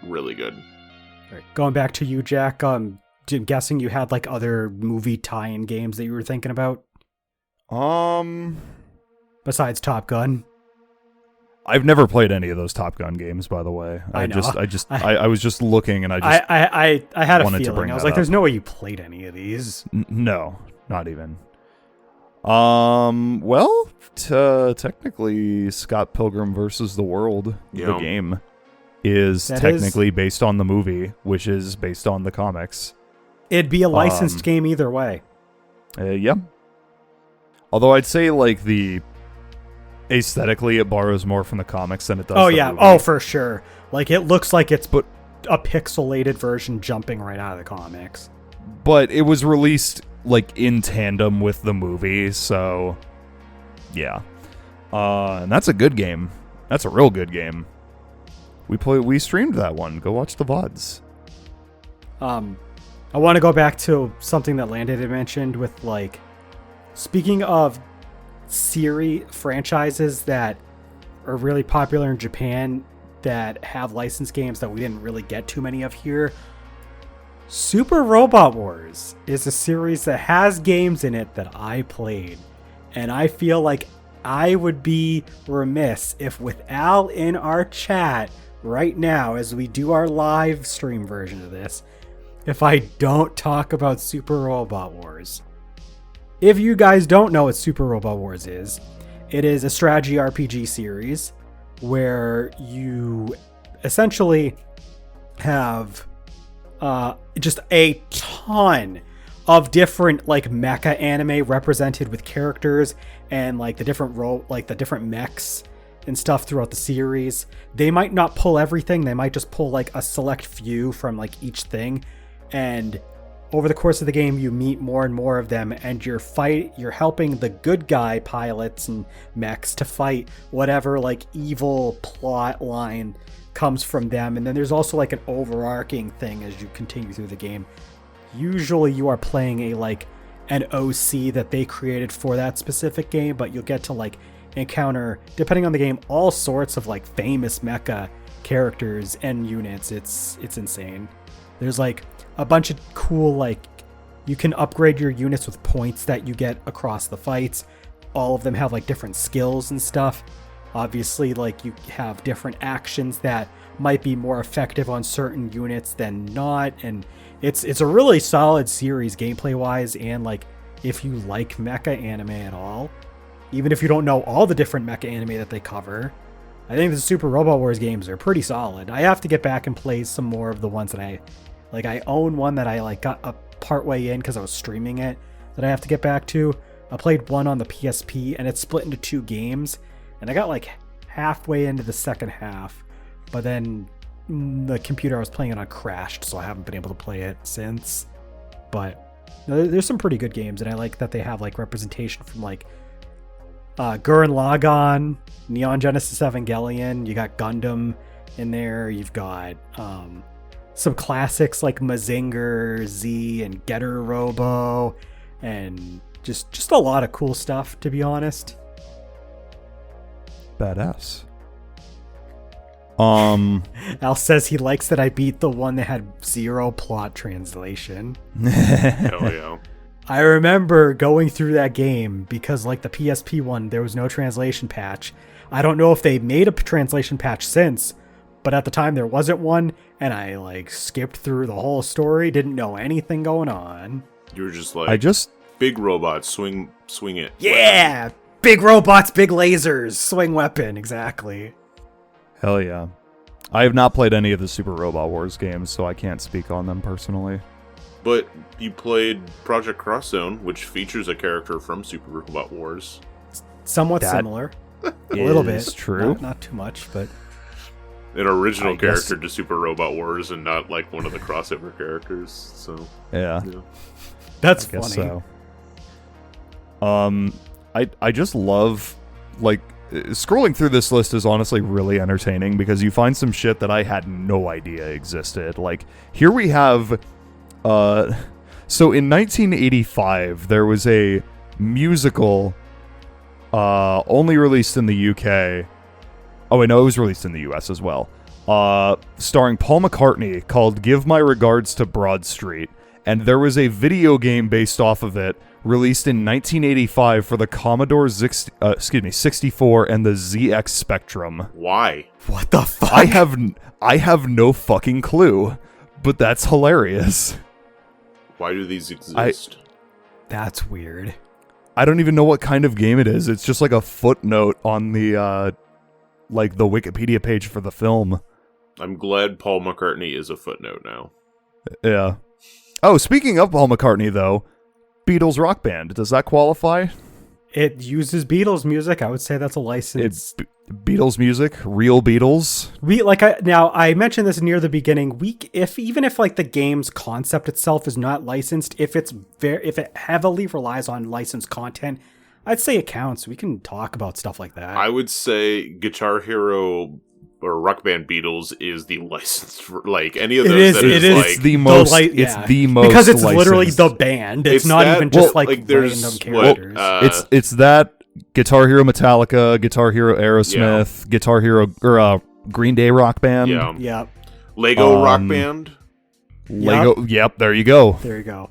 really good. All right. Going back to you, Jack, I'm guessing you had like other movie tie-in games that you were thinking about? Besides Top Gun. I've never played any of those Top Gun games, by the way. I was just looking, and I had a feeling. I was like, "There's no way you played any of these." No, not even. Well, technically, Scott Pilgrim versus the World, the game, is technically based on the movie, which is based on the comics. It'd be a licensed game either way. Yeah. Although I'd say, like, aesthetically, it borrows more from the comics than it does. Oh yeah, movie. Oh for sure. Like it looks like it's a pixelated version jumping right out of the comics. But it was released like in tandem with the movie, so yeah. And that's a good game. That's a real good game. We streamed that one. Go watch the VODs. I want to go back to something that Landon had mentioned with like, speaking of series franchises that are really popular in Japan that have licensed games that we didn't really get too many of here. Super Robot Wars is a series that has games in it that I played, and I feel like I would be remiss if with Al in our chat right now as we do our live stream version of this, if I don't talk about Super Robot Wars. If you guys don't know what Super Robot Wars is, it is a strategy RPG series where you essentially have just a ton of different like mecha anime represented with characters and like the different the different mechs and stuff throughout the series. They might not pull everything. They might just pull like a select few from like each thing. And over the course of the game, you meet more and more of them, and you're helping the good guy pilots and mechs to fight whatever like evil plot line comes from them. And then there's also like an overarching thing as you continue through the game. Usually you are playing an OC that they created for that specific game, but you'll get to like encounter, depending on the game, all sorts of like famous mecha characters and units. It's insane. There's like a bunch of cool, like, you can upgrade your units with points that you get across the fights. All of them have like different skills and stuff. Obviously, like, you have different actions that might be more effective on certain units than not, and it's a really solid series gameplay wise. And like, if you like mecha anime at all, even if you don't know all the different mecha anime that they cover, I think the Super Robot Wars games are pretty solid. I have to get back and play some more of the ones that I own one that I like got up partway in because I was streaming it that I have to get back to. I played one on the PSP, and it's split into 2 games, and I got like halfway into the second half, but then the computer I was playing it on crashed, so I haven't been able to play it since. But there's some pretty good games, and I like that they have like representation from like Gurren Lagann, Neon Genesis Evangelion. You got Gundam in there. You've got some classics like Mazinger Z and Getter Robo, and just a lot of cool stuff, to be honest. Badass. Al says he likes that I beat the one that had 0 plot translation. Hell yeah. I remember going through that game because like the PSP one, there was no translation patch. I don't know if they made a translation patch since, but at the time there wasn't one, and I like skipped through the whole story, didn't know anything going on. You were just like, big robots, swing it. Yeah! Weapon. Big robots, big lasers, swing weapon, exactly. Hell yeah. I have not played any of the Super Robot Wars games, so I can't speak on them personally. But you played Project Cross Zone, which features a character from Super Robot Wars. Somewhat similar. A little bit. True. Not too much, but... An original character to Super Robot Wars, and not like one of the crossover characters. So yeah. That's I guess funny. So. I just love, like, scrolling through this list is honestly really entertaining because you find some shit that I had no idea existed. Like, here we have, so in 1985, there was a musical, only released in the UK. Oh, wait, no, it was released in the US as well. Starring Paul McCartney called Give My Regards to Broad Street. And there was a video game based off of it, released in 1985 for the Commodore 64 and the ZX Spectrum. Why? What the fuck? I have no fucking clue, but that's hilarious. Why do these exist? That's weird. I don't even know what kind of game it is. It's just like a footnote on the like the Wikipedia page for the film. I'm glad Paul McCartney is a footnote now. Yeah. Oh, speaking of Paul McCartnney, though, Beatles Rock Band, does that qualify? It uses Beatles music. I would say that's a license. Beatles music, real Beatles. Now I mentioned this near the beginning. Even if like the game's concept itself is not licensed, if it heavily relies on licensed content, I'd say it counts. We can talk about stuff like that. I would say Guitar Hero or Rock Band Beatles is the licensed for, like, any of those. It's the most. It's the most because it's licensed. Literally the band. It's not that, even just like random characters. It's that Guitar Hero Metallica, Guitar Hero Aerosmith, Guitar Hero or Green Day Rock Band. Yeah. Lego Rock Band. Lego. Yep. There you go. There you go.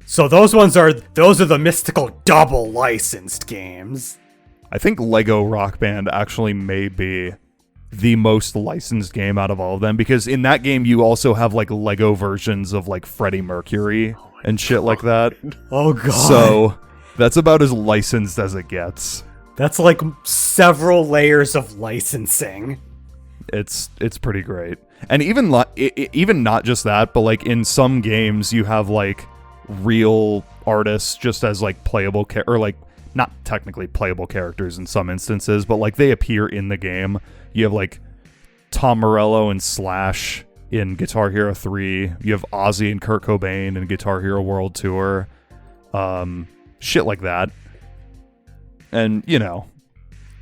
So those are the mystical double licensed games. I think Lego Rock Band actually may be the most licensed game out of all of them, because in that game you also have like Lego versions of like Freddie Mercury and shit like that. Oh god. So that's about as licensed as it gets. That's like several layers of licensing. It's pretty great. And even not just that, but like in some games you have like real artists just as like playable or like not technically playable characters in some instances, but like they appear in the game. You have like Tom Morello and Slash in Guitar Hero 3. You have Ozzy and Kurt Cobain in Guitar Hero World Tour. Shit like that. And, you know,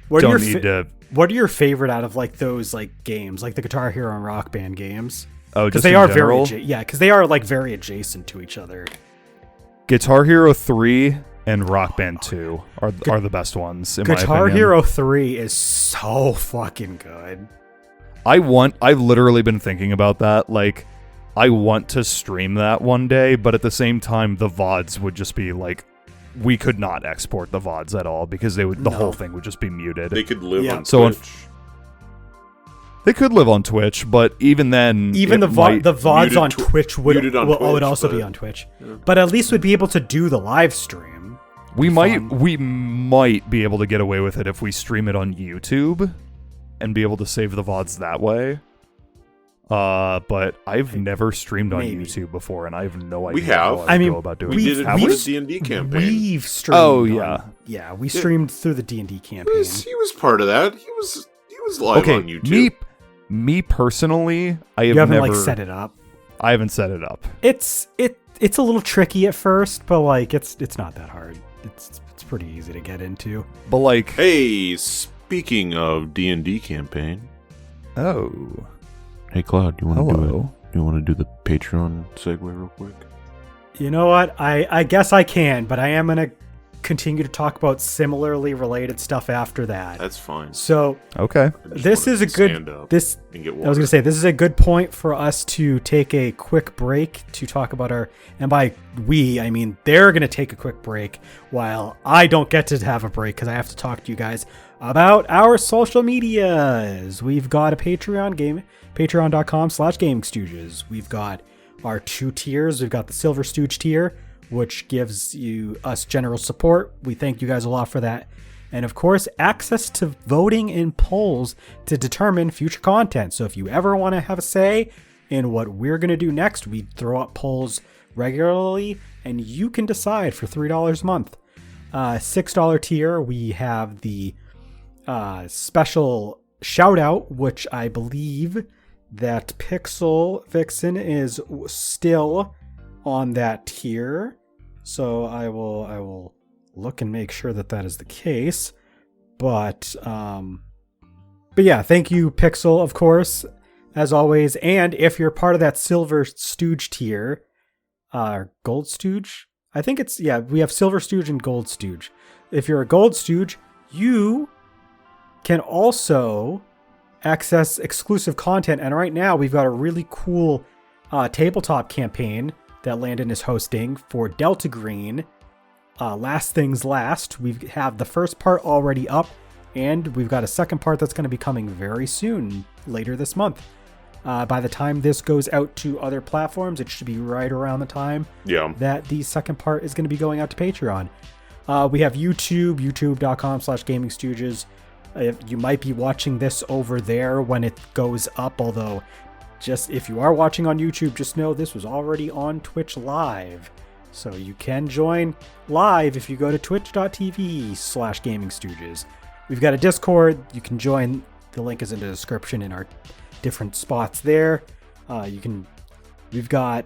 What don't need to... What are your favorite out of like those like games, like the Guitar Hero and Rock Band games? Oh, because just they in are general? because they are like very adjacent to each other. Guitar Hero 3 and Rock Band 2 are the best ones, in my opinion. Guitar Hero 3 is so fucking good. I've literally been thinking about that. Like, I want to stream that one day, but at the same time, the VODs would just be like, we could not export the VODs at all because the whole thing would just be muted. They could live on So Twitch. They could live on Twitch, but even then, the VODs on Twitch would also be on Twitch, but at least would be able to do the live stream. We might be able to get away with it if we stream it on YouTube and be able to save the VODs that way. But I've never streamed on YouTube before, and I have no idea how I go about doing it. We did it for the D&D campaign. We've streamed. Oh yeah, we streamed through the D&D campaign. He was part of that. He was live on YouTube. Me personally, I have you haven't never set it up. I haven't set it up. It's a little tricky at first, but like it's not that hard. It's pretty easy to get into. But like, hey, speaking of D&D campaign. Oh. Hey, Cloud, you want to do Hello. it? You want to do the Patreon segue real quick? You know what? I guess I can, but I am gonna continue to talk about similarly related stuff after that. That's fine. So okay, this is a good. I was gonna say this is a good point for us to take a quick break to talk about our. And by we, I mean they're gonna take a quick break while I don't get to have a break because I have to talk to you guys about our social medias. We've got a Patreon game. Patreon.com/GamingStooges. We've got our 2 tiers. We've got the Silver Stooge tier, which gives us general support. We thank you guys a lot for that. And of course, access to voting in polls to determine future content. So if you ever want to have a say in what we're going to do next, we throw up polls regularly and you can decide for $3 a month. $6 tier, we have the special shout out, which I believe that Pixel Vixen is still on that tier. So I will look and make sure that is the case. But yeah, thank you, Pixel, of course, as always. And if you're part of that Silver Stooge tier, Gold Stooge, I think we have Silver Stooge and Gold Stooge. If you're a Gold Stooge, you can also access exclusive content. And right now we've got a really cool tabletop campaign that Landon is hosting for Delta Green. Last Things Last. We have the first part already up, and we've got a second part that's going to be coming very soon, later this month. By the time this goes out to other platforms, it should be right around the time that the second part is going to be going out to Patreon. We have YouTube, youtube.com/GamingStooges. You might be watching this over there when it goes up, although just if you are watching on YouTube, just know this was already on Twitch Live. So you can join live if you go to twitch.tv/GamingStooges. We've got a Discord. You can join. The link is in the description in our different spots there. We've got,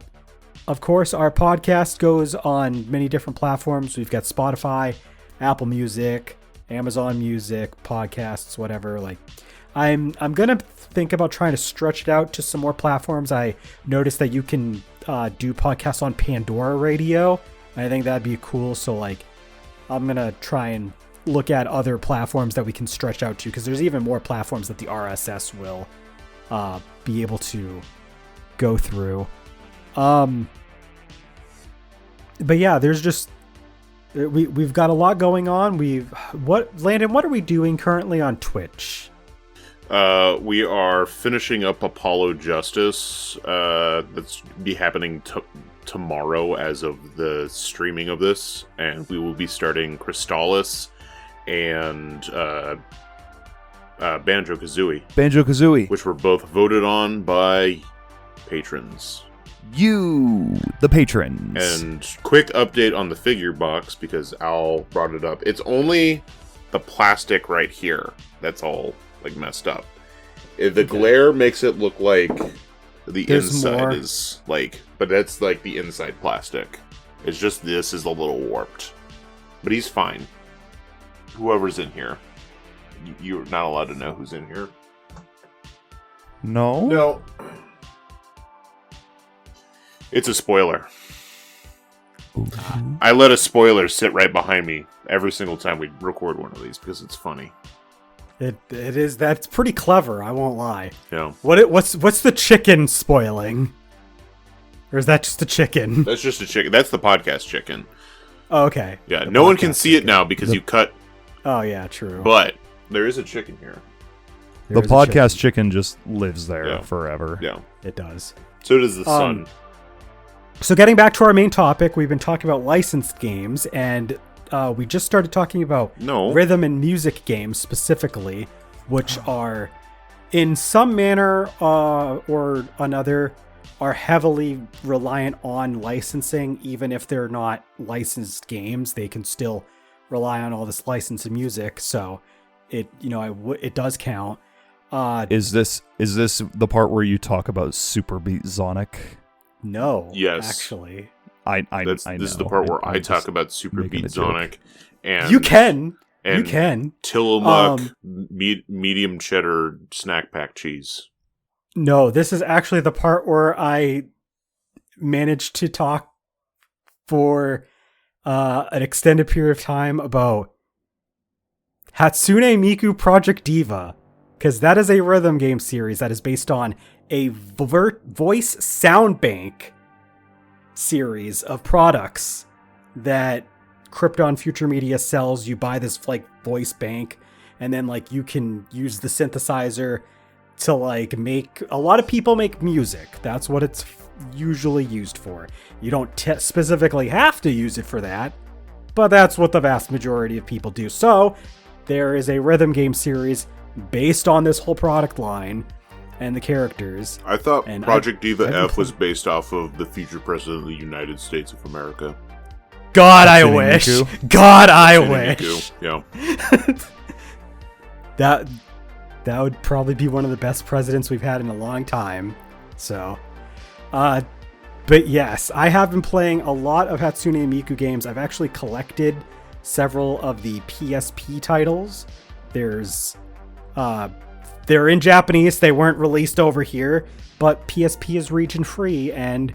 of course, our podcast goes on many different platforms. We've got Spotify, Apple Music, Amazon Music, podcasts, whatever. Like, I'm gonna think about trying to stretch it out to some more platforms. I noticed that you can do podcasts on Pandora Radio. I think that'd be cool. So like, I'm gonna try and look at other platforms that we can stretch out to, because there's even more platforms that the RSS will be able to go through. But yeah, there's just we've got a lot going on. Landon, what are we doing currently on Twitch? We are finishing up Apollo Justice. That's be happening tomorrow as of the streaming of this, and we will be starting Crystallis and Banjo-Kazooie. Banjo-Kazooie, which were both voted on by patrons. you, the patrons. And quick update on the figure box, because Al brought it up. It's only the plastic right here that's all like messed up. The glare makes it look like There's inside more. is like, but that's like the inside plastic. It's just this is a little warped. But he's fine. Whoever's in here. You're not allowed to know who's in here. No? No. It's a spoiler. Ooh. I let a spoiler sit right behind me every single time we record one of these because it's funny. It is. That's pretty clever. I won't lie. Yeah. What's the chicken spoiling? Or is that just the chicken? That's just a chicken. That's the podcast chicken. Oh, okay. Yeah. The No one can podcast see it chicken. now because you cut, Oh yeah, true. but there is a chicken here. There The is a podcast chicken just lives there Yeah. forever. Yeah. It does. So does the sun. So getting back to our main topic, we've been talking about licensed games, and we just started talking about No. rhythm and music games specifically, which are, in some manner or another, are heavily reliant on licensing. Even if they're not licensed games, they can still rely on all this licensed music. So it it does count. Is this the part where you talk about Super Beat Sonic? No. Yes. Actually, I know. This is the part where I talk about Super making Beat a joke. Sonic and you can. and You can. Tillamook medium cheddar snack pack cheese. No, this is actually the part where I managed to talk for an extended period of time about Hatsune Miku Project Diva, because that is a rhythm game series that is based on a voice sound bank series of products that Krypton Future Media sells. You buy this like voice bank, and then like you can use the synthesizer to like make, a lot of people make music. That's what it's usually used for. You don't specifically have to use it for that, but that's what the vast majority of people do. So there is a rhythm game series based on this whole product line and the characters. I thought And Project Diva I've F was included- based off of the future president of the United States of America. God, I Hatsune wish. Miku? God, I Hatsune wish. Miku. Yeah. That would probably be one of the best presidents we've had in a long time. So, but yes, I have been playing a lot of Hatsune Miku games. I've actually collected several of the PSP titles. They're in Japanese. They weren't released over here, but PSP is region free, and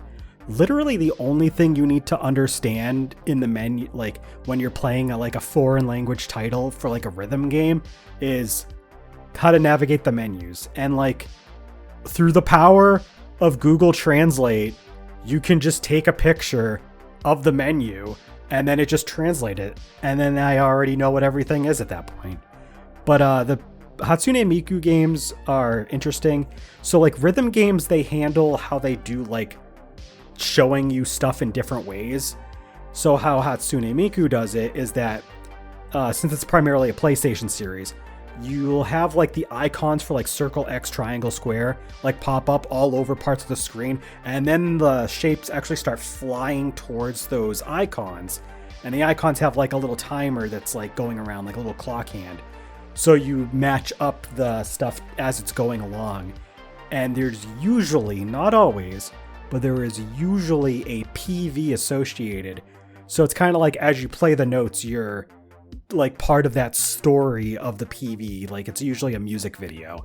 literally the only thing you need to understand in the menu, like when you're playing a foreign language title for like a rhythm game, is how to navigate the menus. And like through the power of Google Translate, you can just take a picture of the menu and then it just translates it, and then I already know what everything is at that point. But the Hatsune Miku games are interesting. So like rhythm games, they handle how they do like showing you stuff in different ways. So how Hatsune Miku does it is that since it's primarily a PlayStation series, you'll have like the icons for like circle, X, triangle, square like pop up all over parts of the screen, and then the shapes actually start flying towards those icons, and the icons have like a little timer that's like going around like a little clock hand. So you match up the stuff as it's going along, and there's usually, not always, but there is usually a PV associated. So it's kind of like as you play the notes, you're like part of that story of the PV. Like it's usually a music video.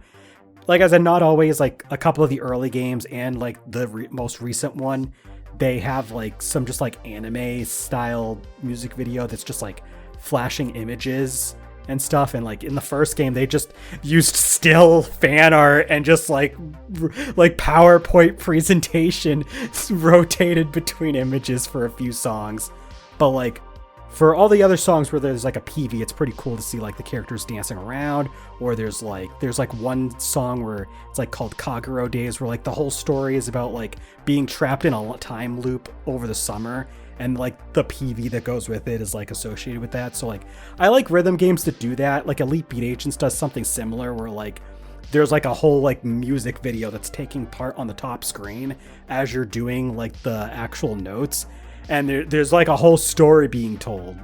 Like I said, not always. Like a couple of the early games and like the most recent one, they have like some just like anime style music video that's just like flashing images and stuff. And like in the first game, they just used still fan art and just like PowerPoint presentation rotated between images for a few songs. But like for all the other songs where there's like a PV, it's pretty cool to see like the characters dancing around. Or there's like one song where it's like called Kagero Days, where like the whole story is about like being trapped in a time loop over the summer, and like the PV that goes with it is like associated with that. So like I like rhythm games that do that. Like Elite Beat Agents does something similar, where like there's like a whole like music video that's taking part on the top screen as you're doing like the actual notes, and there's like a whole story being told.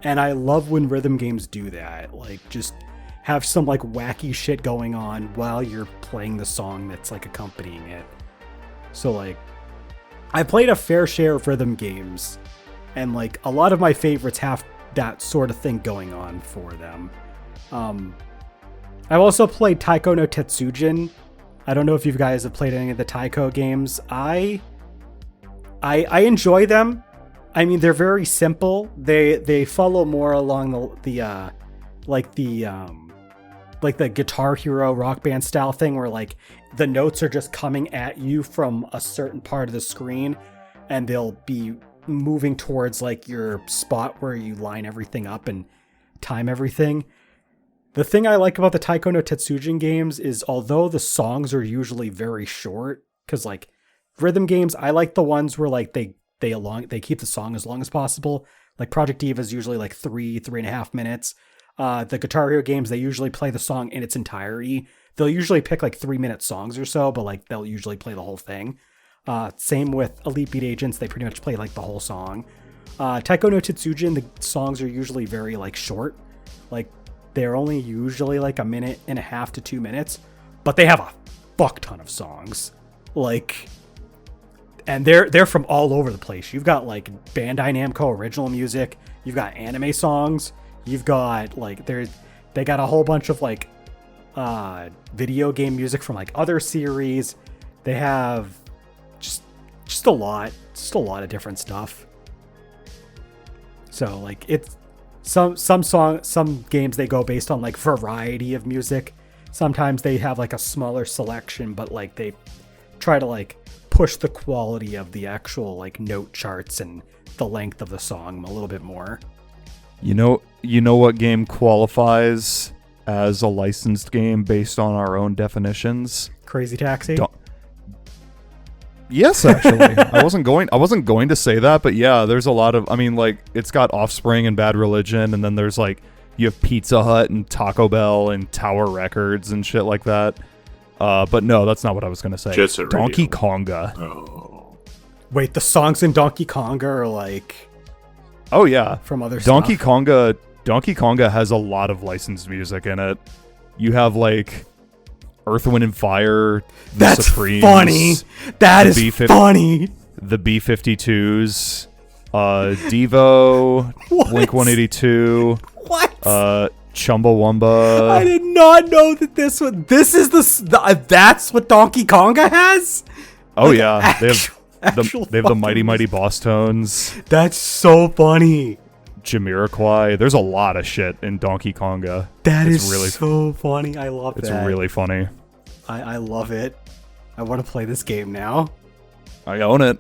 And I love when rhythm games do that, like just have some like wacky shit going on while you're playing the song that's like accompanying it. So like I played a fair share of rhythm games, and like a lot of my favorites have that sort of thing going on for them. I've also played Taiko no Tetsujin. I don't know if you guys have played any of the Taiko games. I enjoy them. I mean, they're very simple. They follow more along the Guitar Hero Rock Band style thing, where like the notes are just coming at you from a certain part of the screen, and they'll be moving towards like your spot where you line everything up and time everything. The thing I like about the Taiko no Tetsujin games is, although the songs are usually very short, because like rhythm games, I like the ones where like they keep the song as long as possible. Like Project Diva is usually like 3.5 minutes. The Guitar Hero games, they usually play the song in its entirety. They'll usually pick like 3-minute songs or so, but like they'll usually play the whole thing. Same with Elite Beat Agents, they pretty much play like the whole song. Taiko no Tetsujin, the songs are usually very like short. Like they're only usually like 1.5 to 2 minutes, but they have a fuck ton of songs. Like, and they're from all over the place. You've got like Bandai Namco original music, you've got anime songs, you've got like they got a whole bunch of like video game music from like other series. They have just a lot of different stuff. So like it's some games, they go based on like variety of music. Sometimes they have like a smaller selection, but like they try to like push the quality of the actual like note charts and the length of the song a little bit more. You know what game qualifies as a licensed game based on our own definitions? Crazy Taxi? Yes, actually. I wasn't going to say that, but yeah, there's a lot of, I mean, like, it's got Offspring and Bad Religion, and then there's like, you have Pizza Hut and Taco Bell and Tower Records and shit like that. But no, that's not what I was going to say. Jet Set Radio. Donkey Konga. Oh. Wait, the songs in Donkey Konga are like... Oh yeah. From other Donkey stuff? Donkey Konga has a lot of licensed music in it. You have like Earth, Wind, and Fire, the That's Supremes, funny. That is funny. The B-52s, Devo, Blink 182. What? Chumbawamba. I did not know that this is that's what Donkey Konga has? Oh like, yeah, they have the Mighty music. Boss Tones. That's so funny. Jamiroquai. There's a lot of shit in Donkey Konga. It's really so funny. I love It's that. really funny. I love it. I want to play this game now. I own it.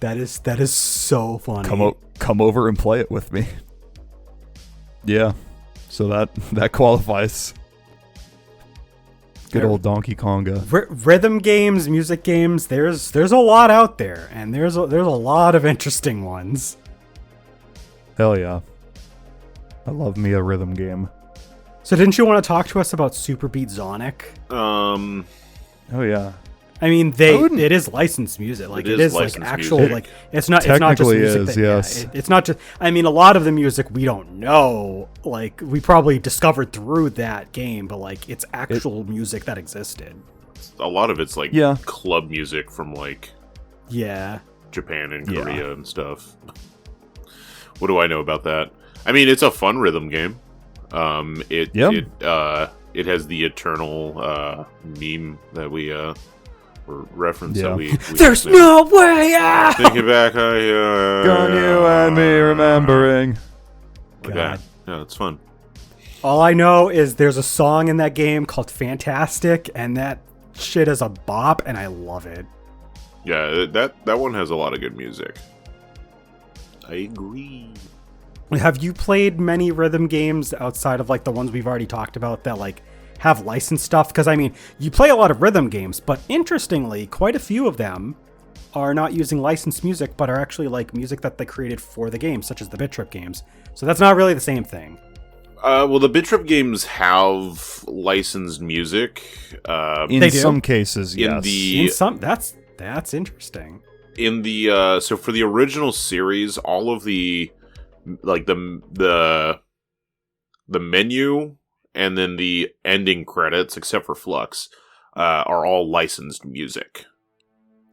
That is so funny. Come over and play it with me. Yeah. So that qualifies. Good old Donkey Konga. Rhythm games, music games, there's a lot out there, and there's a lot of interesting ones. Hell yeah. I love me a rhythm game. So didn't you want to talk to us about Super Beat Sonic? Oh yeah. I mean, it is licensed music. Like it is like actual music. Like it's not just music. Yes. It's not just. I mean, a lot of the music we don't know. Like we probably discovered through that game, but like it's actual music that existed. A lot of it's like club music from like Japan and Korea and stuff. What do I know about that? I mean, it's a fun rhythm game. It has the eternal meme that we reference that we there's no way out. Thinking back, Gone you and me remembering. Like that. Yeah, it's fun. All I know is there's a song in that game called Fantastic, and that shit is a bop, and I love it. Yeah, that one has a lot of good music. I agree. Have you played many rhythm games outside of like the ones we've already talked about that like have licensed stuff? Because I mean, you play a lot of rhythm games, but interestingly, quite a few of them are not using licensed music, but are actually like music that they created for the game, such as the Bit Trip games. So that's not really the same thing. Well, the Bit Trip games have licensed music. In some cases, yes. In some, that's interesting. In the so for the original series, all of the like the menu and then the ending credits, except for Flux, are all licensed music.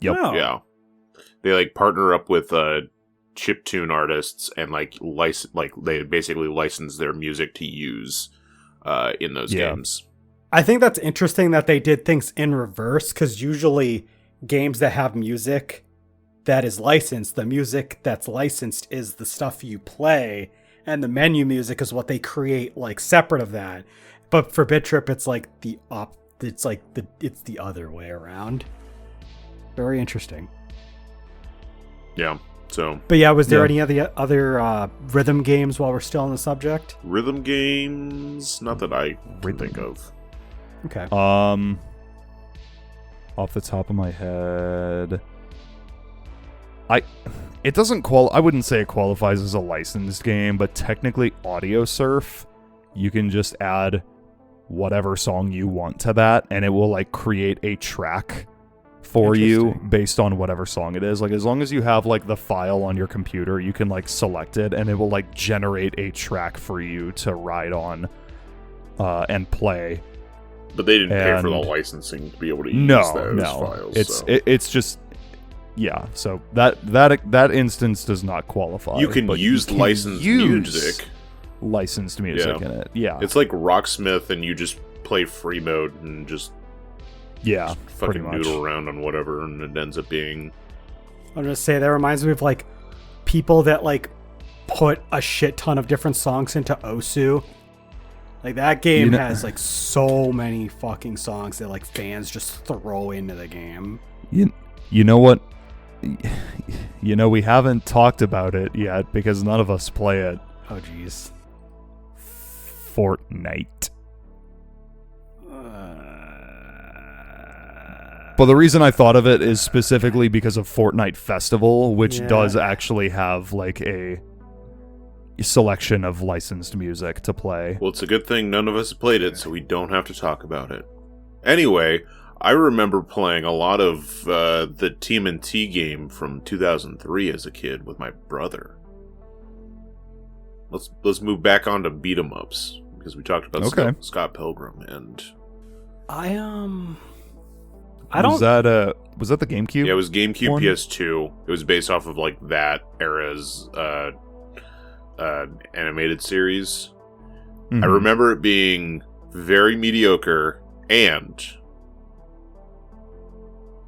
Yep. Oh. Yeah, they like partner up with chiptune artists and they basically license their music to use in those games. I think that's interesting that they did things in reverse, because usually games that have music that is licensed, the music that's licensed is the stuff you play, and the menu music is what they create like separate of that. But for Bit Trip, it's like it's the other way around. Very interesting. Yeah. So, but yeah, was there any other rhythm games while we're still on the subject? Rhythm games, not that I can think of. Okay. Off the top of my head, I wouldn't say it qualifies as a licensed game, but technically Audio Surf, you can just add whatever song you want to that, and it will like create a track for you based on whatever song it is. Like, as long as you have like the file on your computer, you can like select it, and it will like generate a track for you to ride on and play. But they didn't pay for the licensing to be able to use those files. It's just so that instance does not qualify. You can use licensed music in it. Yeah. It's like Rocksmith, and you just play free mode and just fucking noodle around on whatever, and it ends up being... I'll just say, that reminds me of like people that like put a shit ton of different songs into Osu. Like, that game has like so many fucking songs that like fans just throw into the game. You know what? We haven't talked about it yet because none of us play it. Oh jeez. Fortnite. But the reason I thought of it is specifically because of Fortnite Festival, which does actually have like a selection of licensed music to play. Well, it's a good thing none of us played it, so we don't have to talk about it. Anyway, I remember playing a lot of the TMNT game from 2003 as a kid with my brother. Let's move back on to beat 'em ups, because we talked about Scott Pilgrim, and Was that the GameCube? Yeah, it was GameCube one? PS2. It was based off of like that era's animated series. Mm-hmm. I remember it being very mediocre and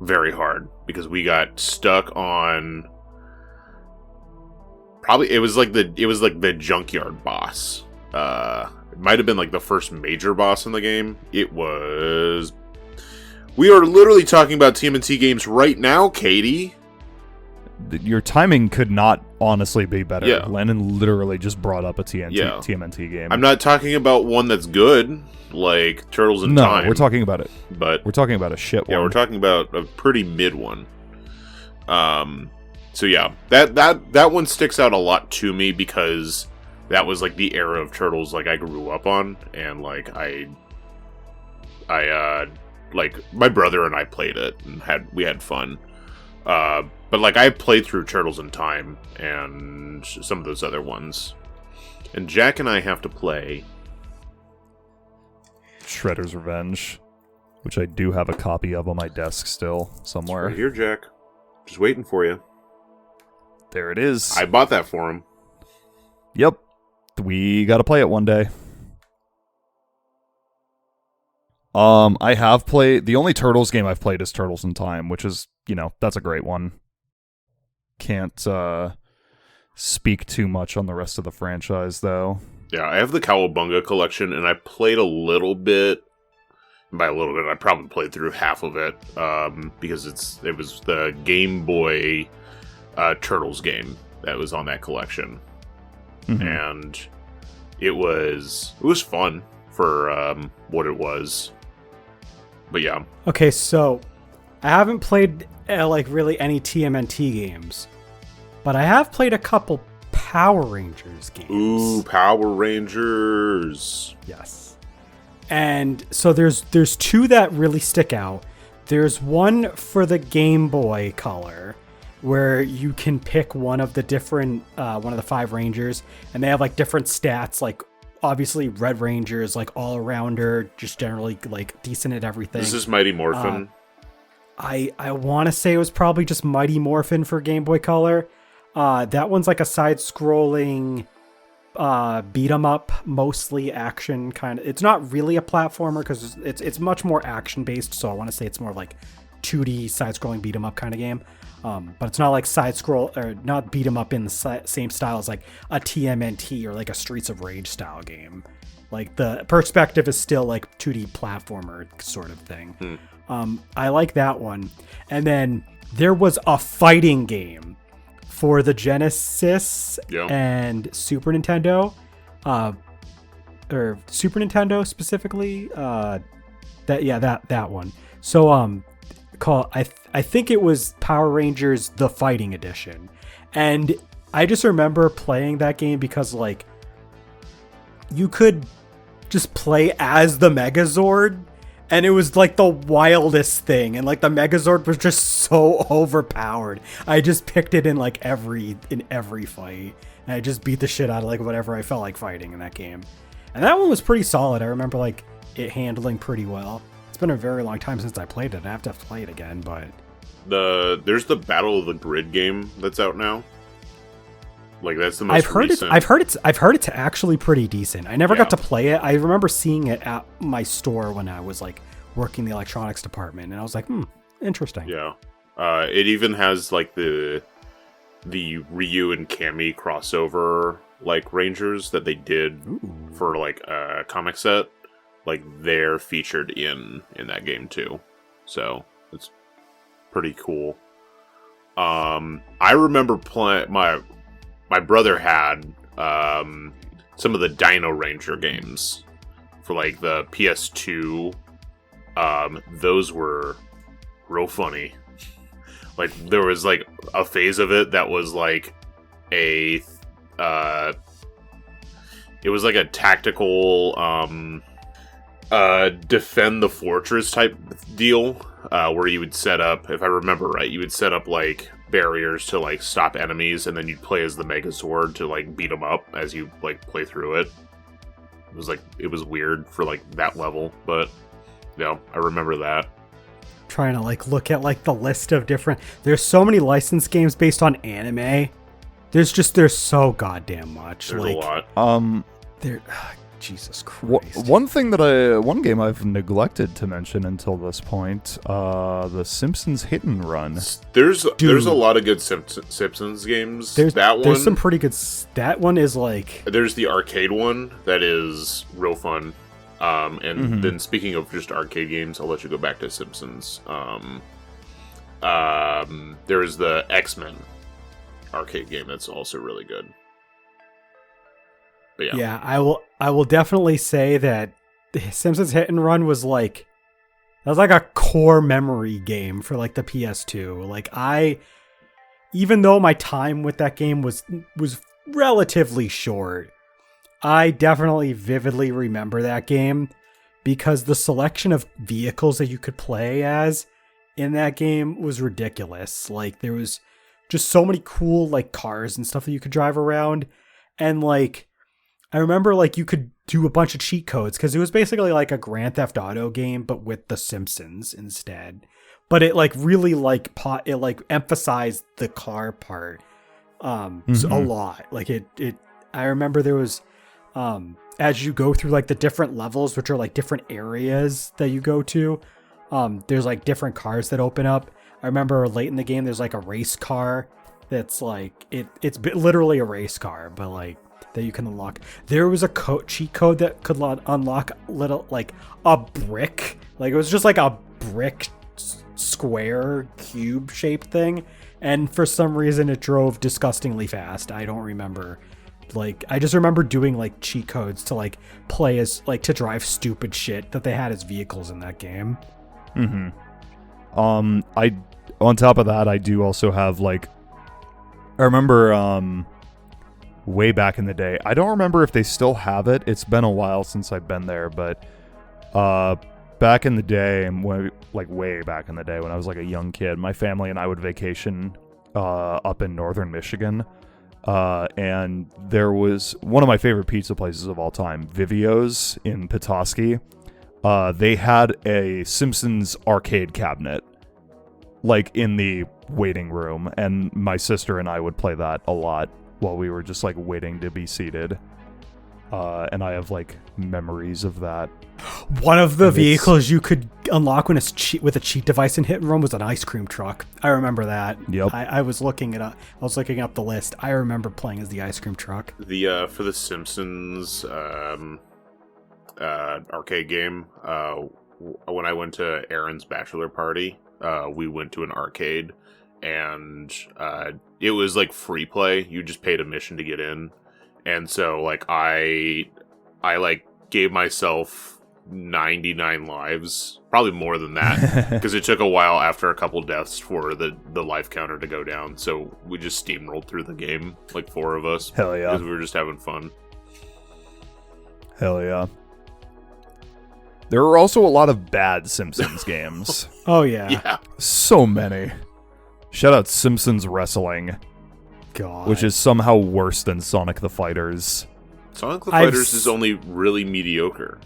very hard, because we got stuck on it was like the junkyard boss. It might have been like the first major boss in the game. We are literally talking about TMNT games right now, Katie. Your timing could not honestly be better. Yeah. Lennon literally just brought up a TMNT game. I'm not talking about one that's good, like Turtles in Time. No, we're talking about it. But we're talking about a shit one. Yeah, we're talking about a pretty mid one. So yeah, that one sticks out a lot to me, because that was like the era of Turtles like I grew up on, and like I like my brother and I played it and we had fun. But like I played through Turtles in Time and some of those other ones. And Jack and I have to play Shredder's Revenge, which I do have a copy of on my desk still somewhere. Right here, Jack. Just waiting for you. There it is. I bought that for him. Yep. We got to play it one day. I have played... The only Turtles game I've played is Turtles in Time, which is, that's a great one. Can't speak too much on the rest of the franchise, though. Yeah, I have the Cowabunga collection, and I played a little bit. By a little bit, I probably played through half of it, because it was the Game Boy Turtles game that was on that collection. Mm-hmm. And it was fun for what it was. But yeah. Okay, so I haven't played like really any TMNT games, but I have played a couple Power Rangers games. Ooh, Power Rangers. Yes. And so there's two that really stick out. There's one for the Game Boy Color, where you can pick one of the 5 Rangers, and they have like different stats. Like obviously, Red Ranger is like all arounder, just generally like decent at everything. This is Mighty Morphin. I want to say it was probably just Mighty Morphin for Game Boy Color. That one's like a side-scrolling beat 'em up, mostly action kind of. It's not really a platformer because it's much more action based. So I want to say it's more like 2D side-scrolling beat 'em up kind of game. But it's not like side-scroll or not beat 'em up in the same style as like a TMNT or like a Streets of Rage style game. Like the perspective is still like 2D platformer sort of thing. I like that one. And then there was a fighting game for the Genesis and Super Nintendo, or Super Nintendo specifically. That one. So I think it was Power Rangers The Fighting Edition, and I just remember playing that game because like you could just play as the Megazord. And it was like the wildest thing, and like the Megazord was just so overpowered. I just picked it in like every fight, and I just beat the shit out of like whatever I felt like fighting in that game. And that one was pretty solid. I remember like it handling pretty well. It's been a very long time since I played it. I have to play it again, but there's the Battle of the Grid game that's out now. Like that's the most recent. I've heard it's actually pretty decent. I never got to play it. I remember seeing it at my store when I was like working the electronics department, and I was like, interesting. Yeah. It even has like the Ryu and Cammy crossover like Rangers that they did for like a comic set. Like they're featured in that game too. So it's pretty cool. I remember playing my brother had some of the Dino Ranger games for like the PS2. Those were real funny. Like there was like a phase of it that was like it was like a tactical defend the fortress type deal, where you would set up, if I remember right, you would set up like barriers to like stop enemies, and then you'd play as the Megazord to like beat them up as you like play through it. It was weird for like that level, but yeah, I remember that. Trying to like look at like the list of different. There's so many licensed games based on anime. There's so goddamn much. There's like, a lot. Jesus Christ. One game I've neglected to mention until this point, the Simpsons Hit and Run. There's a lot of good Simpsons games. There's some pretty good. That one is like. There's the arcade one that is real fun. And then speaking of just arcade games, I'll let you go back to Simpsons. There's the X-Men arcade game that's also really good. But yeah, I will definitely say that Simpsons Hit and Run was like a core memory game for like the PS2. Like even though my time with that game was relatively short, I definitely vividly remember that game because the selection of vehicles that you could play as in that game was ridiculous. Like there was just so many cool like cars and stuff that you could drive around, and like I remember like you could do a bunch of cheat codes because it was basically like a Grand Theft Auto game but with the Simpsons instead. But it like really like it like emphasized the car part a lot. Like it I remember there was as you go through like the different levels, which are like different areas that you go to, there's like different cars that open up. I remember late in the game there's like a race car that's like it's literally a race car, but like that you can unlock. There was a cheat code that could unlock little like a brick. Like it was just like a brick square cube shaped thing, and for some reason it drove disgustingly fast. I don't remember. Like I just remember doing like cheat codes to like play as like to drive stupid shit that they had as vehicles in that game. I on top of that I do also have like I remember way back in the day. I don't remember if they still have it. It's been a while since I've been there, but back in the day, and way back in the day when I was like a young kid, my family and I would vacation up in northern Michigan. And there was one of my favorite pizza places of all time, Vivio's in Petoskey. They had a Simpsons arcade cabinet, like in the waiting room, and my sister and I would play that a lot while we were just like waiting to be seated. And I have like memories of that. One of the vehicles you could unlock with a cheat device in Hit and Run was an ice cream truck. I remember that. Yep. I was looking it up. I was looking up the list. I remember playing as the ice cream truck. The for the Simpsons arcade game, when I went to Aaron's bachelor party, we went to an arcade, and it was like free play. You just paid admission to get in, and so like I like gave myself 99 lives, probably more than that, because it took a while after a couple deaths for the life counter to go down. So we just steamrolled through the game, like 4 of us. Hell yeah. Because we were just having fun. Hell yeah. There are also a lot of bad Simpsons games. Oh, yeah. Yeah. So many. Shout out Simpsons Wrestling. God. Which is somehow worse than Sonic the Fighters. Sonic the Fighters is only really mediocre.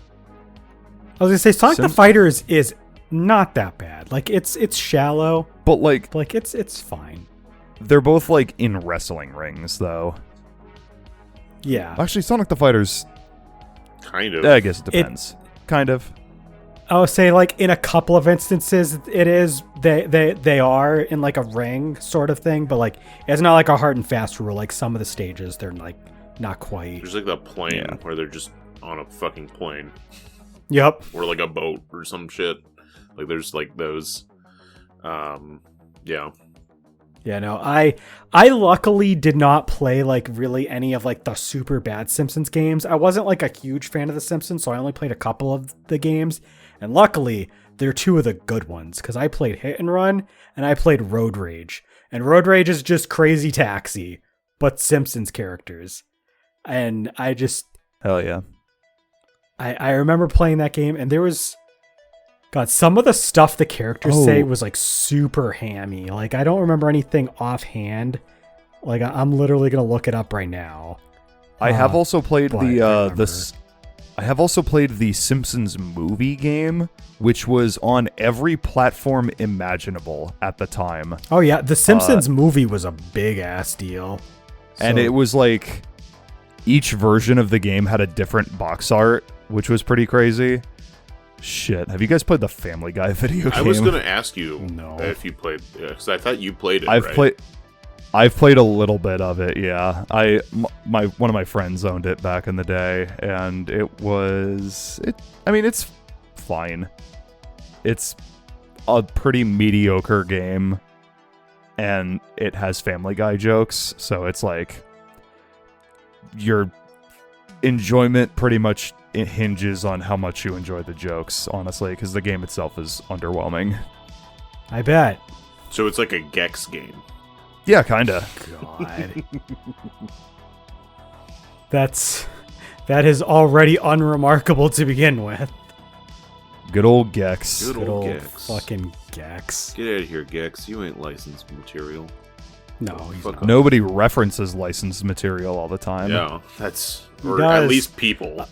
I was gonna say Sonic the Fighters is not that bad. Like it's shallow, but like it's fine. They're both like in wrestling rings, though. Yeah. Actually, Sonic the Fighters. Kind of. I guess it depends. Kind of. I would say like in a couple of instances it is they are in like a ring sort of thing, but like it's not like a hard and fast rule. Like some of the stages they're like not quite. There's like the plane where they're just on a fucking plane. Yep. Or like a boat or some shit. Like there's like those. Yeah. Yeah, no, I luckily did not play like really any of like the super bad Simpsons games. I wasn't like a huge fan of the Simpsons, so I only played a couple of the games. And luckily, they're 2 of the good ones, because I played Hit and Run and I played Road Rage. And Road Rage is just Crazy Taxi, but Simpsons characters. And I just... Hell yeah. I remember playing that game, and there was... God, some of the stuff the characters say was like super hammy. Like, I don't remember anything offhand. Like, I'm literally going to look it up right now. I have also played I have also played the Simpsons movie game, which was on every platform imaginable at the time. Oh yeah, the Simpsons movie was a big ass deal. And it was like each version of the game had a different box art, which was pretty crazy. Shit, have you guys played the Family Guy video game? I was going to ask you if you played, because I thought you played it, I've played a little bit of it, yeah. One of my friends owned it back in the day, and it's fine. It's a pretty mediocre game, and it has Family Guy jokes, so it's like your enjoyment pretty much hinges on how much you enjoy the jokes, honestly, because the game itself is underwhelming. I bet. So it's like a Gex game. Yeah, kinda. God. That is already unremarkable to begin with. Good old Gex. Good old Gex. Fucking Gex. Get out of here, Gex. You ain't licensed material. No, he's not. Nobody references licensed material all the time. Yeah, or at least people.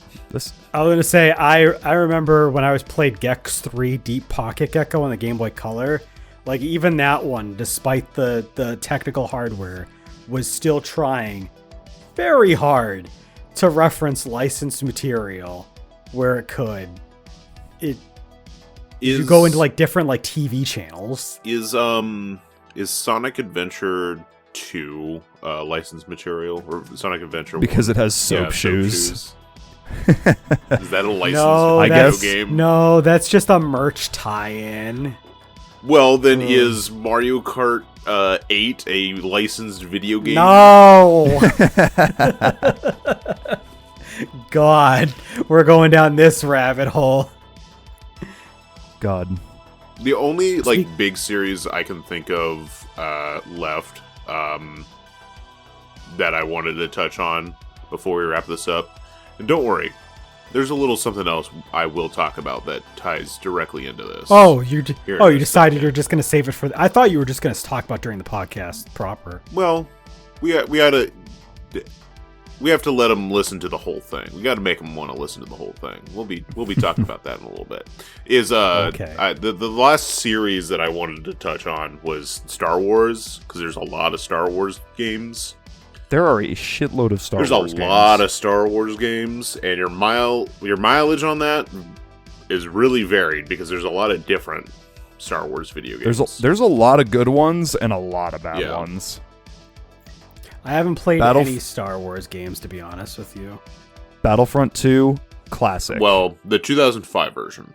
I was gonna say I remember when I was played Gex 3 Deep Pocket Gecko on the Game Boy Color. Like, even that one, despite the technical hardware, was still trying very hard to reference licensed material where it could. You go into, like, different, like, TV channels. Is Sonic Adventure 2 licensed material? Or Sonic Adventure 1? Because it has soap shoes. Is that a licensed video game? No, that's just a merch tie-in. Well, then is Mario Kart 8 a licensed video game? No! God, we're going down this rabbit hole. God. The only, big series I can think of left, that I wanted to touch on before we wrap this up. And don't worry, there's a little something else I will talk about that ties directly into this. Oh, you decided second. you're just going to save it for... I thought you were just going to talk about during the podcast proper. Well, we have to let them listen to the whole thing. We got to make them want to listen to the whole thing. We'll be talking about that in a little bit. Okay. The last series that I wanted to touch on was Star Wars, because there's a lot of Star Wars games. There are a shitload of Star Wars games. There's a lot of Star Wars games, and your mileage on that is really varied because there's a lot of different Star Wars video games. There's a lot of good ones and a lot of bad ones. I haven't played any Star Wars games, to be honest with you. Battlefront 2, classic. Well, the 2005 version.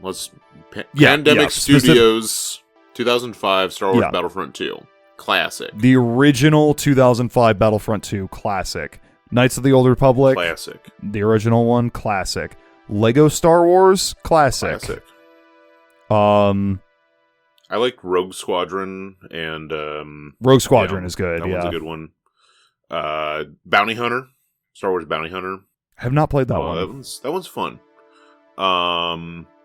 Pandemic Studios, 2005 Star Wars Battlefront 2. Classic. The original 2005 Battlefront 2, classic. Knights of the Old Republic, classic. The original one, classic. Lego Star Wars, classic. I like Rogue Squadron and Rogue Squadron is good. That one's a good one. Bounty Hunter, Star Wars Bounty Hunter. I have not played that one. That one's fun.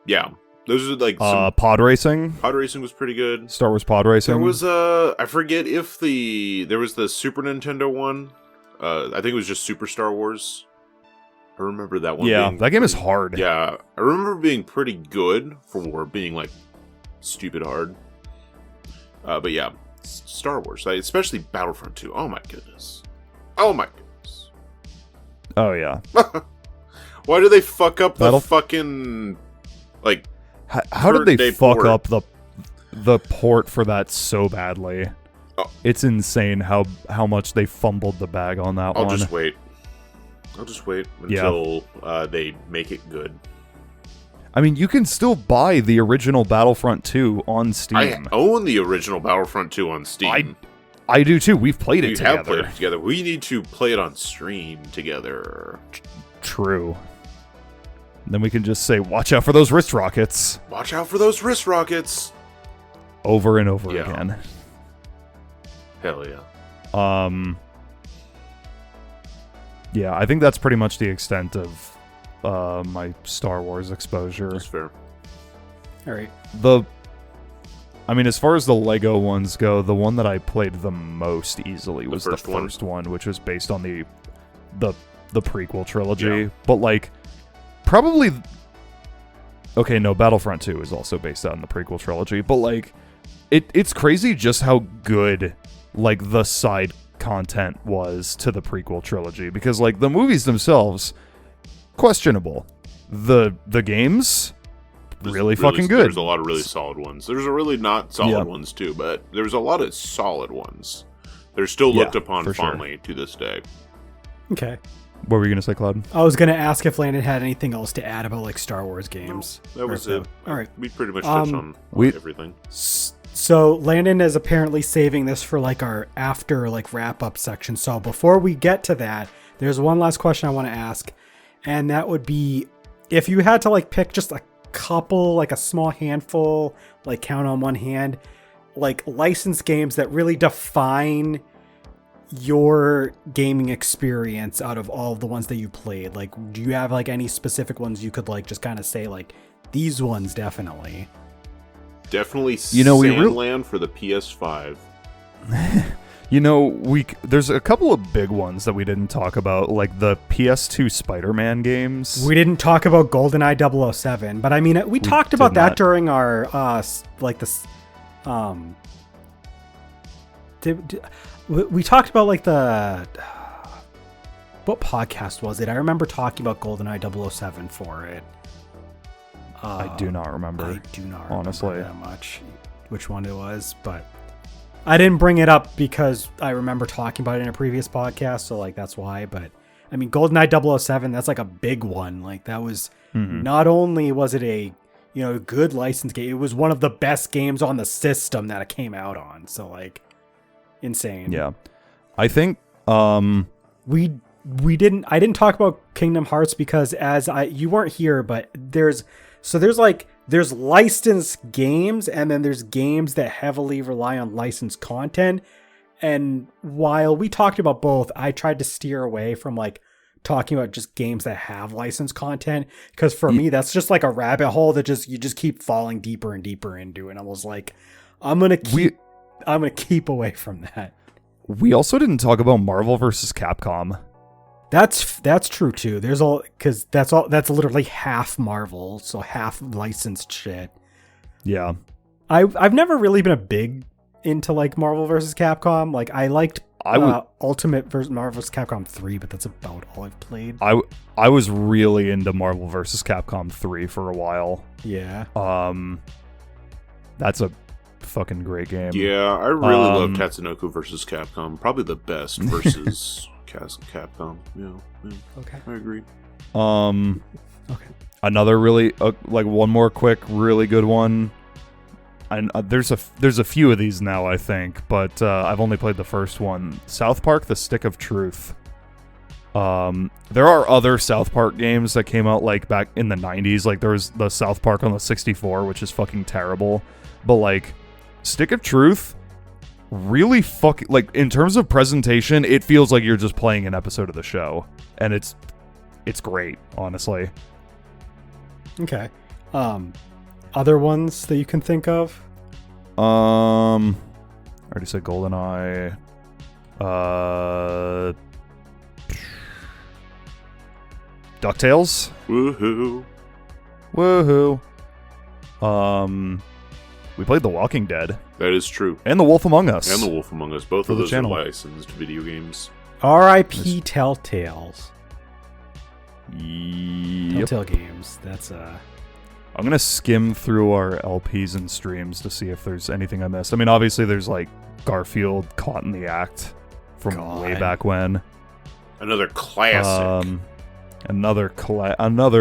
Yeah. Those are like Pod Racing. Pod Racing was pretty good. Star Wars Pod Racing. There was I forget if there was the Super Nintendo one. I think it was just Super Star Wars. I remember that one. Yeah, that game is hard. Yeah, I remember being pretty good for being like stupid hard. But yeah, Star Wars, especially Battlefront 2. Oh my goodness. Oh yeah. Why do they fuck up the fucking like? How did they fuck up the port for that so badly? Oh. It's insane how much they fumbled the bag on that one. I'll just wait until they make it good. I mean, you can still buy the original Battlefront 2 on Steam. I own the original Battlefront 2 on Steam. I do too. We've played it together. We have played it together. We need to play it on stream together. True. Then we can just say, watch out for those wrist rockets. Watch out for those wrist rockets. Over and over again. Hell yeah. Yeah, I think that's pretty much the extent of my Star Wars exposure. That's fair. All right. I mean, as far as the Lego ones go, the one that I played the most easily was the first one, which was based on the prequel trilogy. Yeah. But like, probably. Okay, no, Battlefront 2 is also based on the prequel trilogy, but like, it's crazy just how good like the side content was to the prequel trilogy, because like the movies themselves, questionable. The games, really fucking good. There's a lot of really solid ones. There's a really not solid ones too, but there's a lot of solid ones. They're still looked upon fondly to this day. Okay. What were you gonna say, Cloud? I was gonna ask if Landon had anything else to add about like Star Wars games. No, that was it. All right. We pretty much touched on everything. So Landon is apparently saving this for like our after like wrap up section. So before we get to that, there's one last question I want to ask, and that would be if you had to like pick just a couple, like a small handful, like count on one hand, like licensed games that really define your gaming experience out of all of the ones that you played. Like, do you have like any specific ones you could like just kind of say like these ones definitely? Definitely Sandland for the PS5. There's a couple of big ones that we didn't talk about, like the PS2 Spider-Man games. We didn't talk about GoldenEye 007, but I mean, we talked about that during our we talked about like what podcast was it? I remember talking about GoldenEye 007 for it. I do not remember. I do not remember honestly that much which one it was, but I didn't bring it up because I remember talking about it in a previous podcast, so like that's why. But I mean, GoldenEye 007, that's like a big one. Like that was not only was it a good licensed game, it was one of the best games on the system that it came out on. So like insane. Yeah, I think I didn't talk about Kingdom Hearts because you weren't here, but there's licensed games, and then there's games that heavily rely on licensed content, And while we talked about both, I tried to steer away from like talking about just games that have licensed content, because for me that's just like a rabbit hole that you just keep falling deeper and deeper into, and I was like, I'm gonna keep away from that. We also didn't talk about Marvel versus Capcom. That's true too. Because that's literally half Marvel, so half licensed shit. Yeah, I've never really been a big into like Marvel versus Capcom. Like I liked Ultimate versus Marvel vs. Capcom 3, but that's about all I've played. I was really into Marvel vs. Capcom 3 for a while. Yeah. That's a fucking great game. Yeah, I really love Tatsunoko versus Capcom. Probably the best versus Capcom. Yeah. Okay. I agree. Okay. Another really like one more quick, really good one. And there's a few of these now, I think, but I've only played the first one. South Park: The Stick of Truth. There are other South Park games that came out like back in the 90s. Like there was the South Park on the 64, which is fucking terrible. But like Stick of Truth, really fucking like in terms of presentation, it feels like you're just playing an episode of the show, and it's great, honestly. Okay. Other ones that you can think of? I already said GoldenEye. DuckTales. Woohoo. We played The Walking Dead. That is true. And The Wolf Among Us. And The Wolf Among Us. Both For of the those channel. are licensed video games. R.I.P. Telltales. Yep. Telltale Games. That's I'm gonna skim through our LPs and streams to see if there's anything I missed. I mean, obviously there's like Garfield Caught in the Act from way back when. Another classic. Another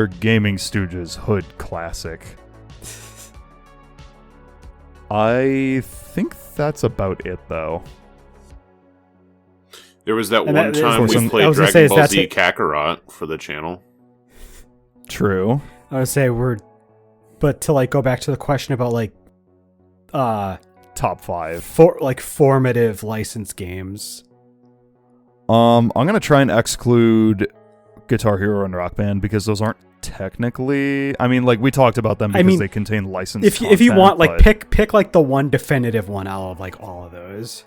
Gaming Stooges hood classic. I think that's about it, though. There was that And one that- time we I played was gonna say, Dragon is Ball that Z it? Kakarot for the channel. True. I would say but to like go back to the question about like Top 5. formative licensed games. I'm gonna try and exclude Guitar Hero and Rock Band because those aren't technically. I mean, like we talked about them because they contain licensed. If you want, like but, pick like the one definitive one out of like all of those.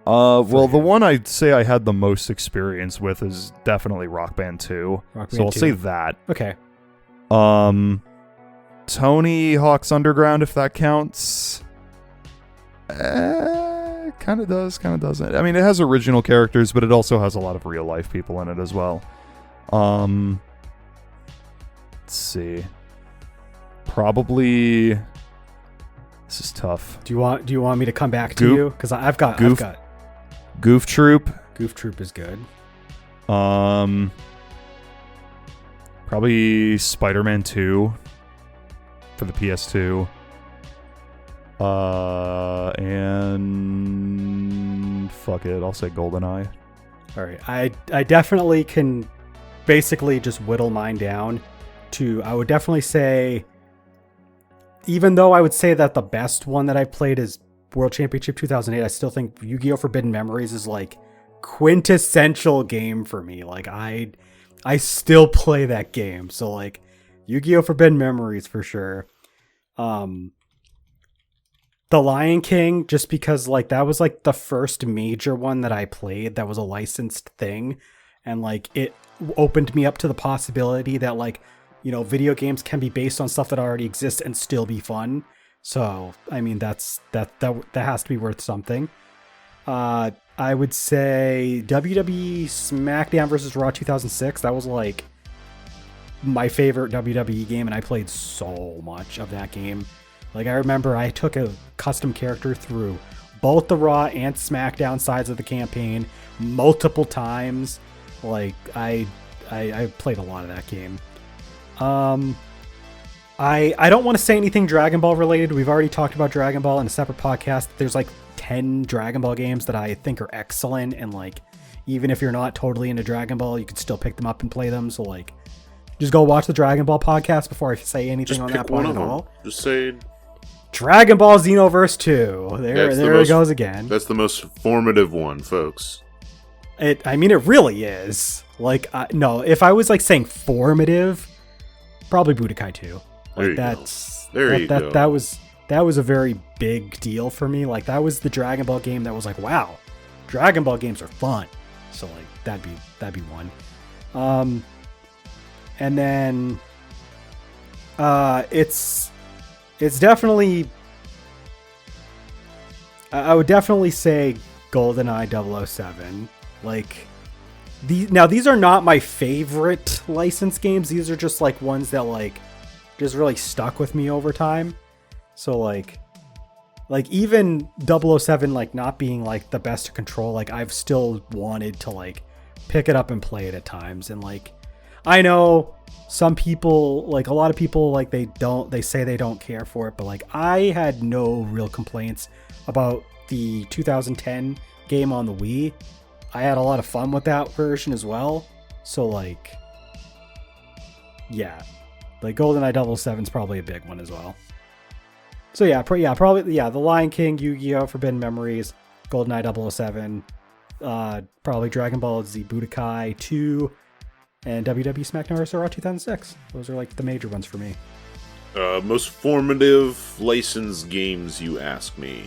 well, the one I'd say I had the most experience with is definitely Rock Band 2. So I'll say that. Okay. Tony Hawk's Underground, if that counts. Kind of does, kind of doesn't. I mean, it has original characters, but it also has a lot of real life people in it as well. Let's see. Probably. This is tough. Do you want me to come back to you? Because I've got Goof Troop. Goof Troop is good. Probably Spider-Man 2 for the PS2. And fuck it, I'll say GoldenEye. All right, I definitely can basically just whittle mine down to, I would definitely say, even though I would say that the best one that I played is World Championship 2008, I still think Yu-Gi-Oh! Forbidden Memories is like quintessential game for me. Like I still play that game. So like Yu-Gi-Oh! Forbidden Memories for sure. The Lion King, just because like that was like the first major one that I played that was a licensed thing, and like it opened me up to the possibility that like, you know, video games can be based on stuff that already exists and still be fun. So I mean that has to be worth something. I would say WWE SmackDown vs. Raw 2006. That was like my favorite WWE game, and I played so much of that game. Like, I remember I took a custom character through both the Raw and SmackDown sides of the campaign multiple times. Like, I played a lot of that game. I don't want to say anything Dragon Ball related. We've already talked about Dragon Ball in a separate podcast. There's like 10 Dragon Ball games that I think are excellent, and like, even if you're not totally into Dragon Ball, you could still pick them up and play them. So like, just go watch the Dragon Ball podcast before I say anything on that point at all. Just say Dragon Ball Xenoverse 2. There it goes again. That's the most formative one, folks. It really is. Like, no, if I was like saying formative, probably Budokai 2. Like, that was a very big deal for me. Like, that was the Dragon Ball game that was like, wow, Dragon Ball games are fun. So like that'd be one. And then it's definitely, I would definitely say GoldenEye 007. Like, these are not my favorite licensed games. These are just like ones that like just really stuck with me over time. So like even 007 like not being like the best to control, like I've still wanted to like pick it up and play it at times. And like, I know some people, like a lot of people, like they say they don't care for it, but like I had no real complaints about the 2010 game on the Wii. I had a lot of fun with that version as well. So like, yeah, like GoldenEye 007 is probably a big one as well. So yeah, probably The Lion King, Yu-Gi-Oh! Forbidden Memories, GoldenEye 007, probably Dragon Ball Z Budokai 2, and WWE SmackDown vs. Raw 2006. Those are like the major ones for me. Most formative licensed games, you ask me.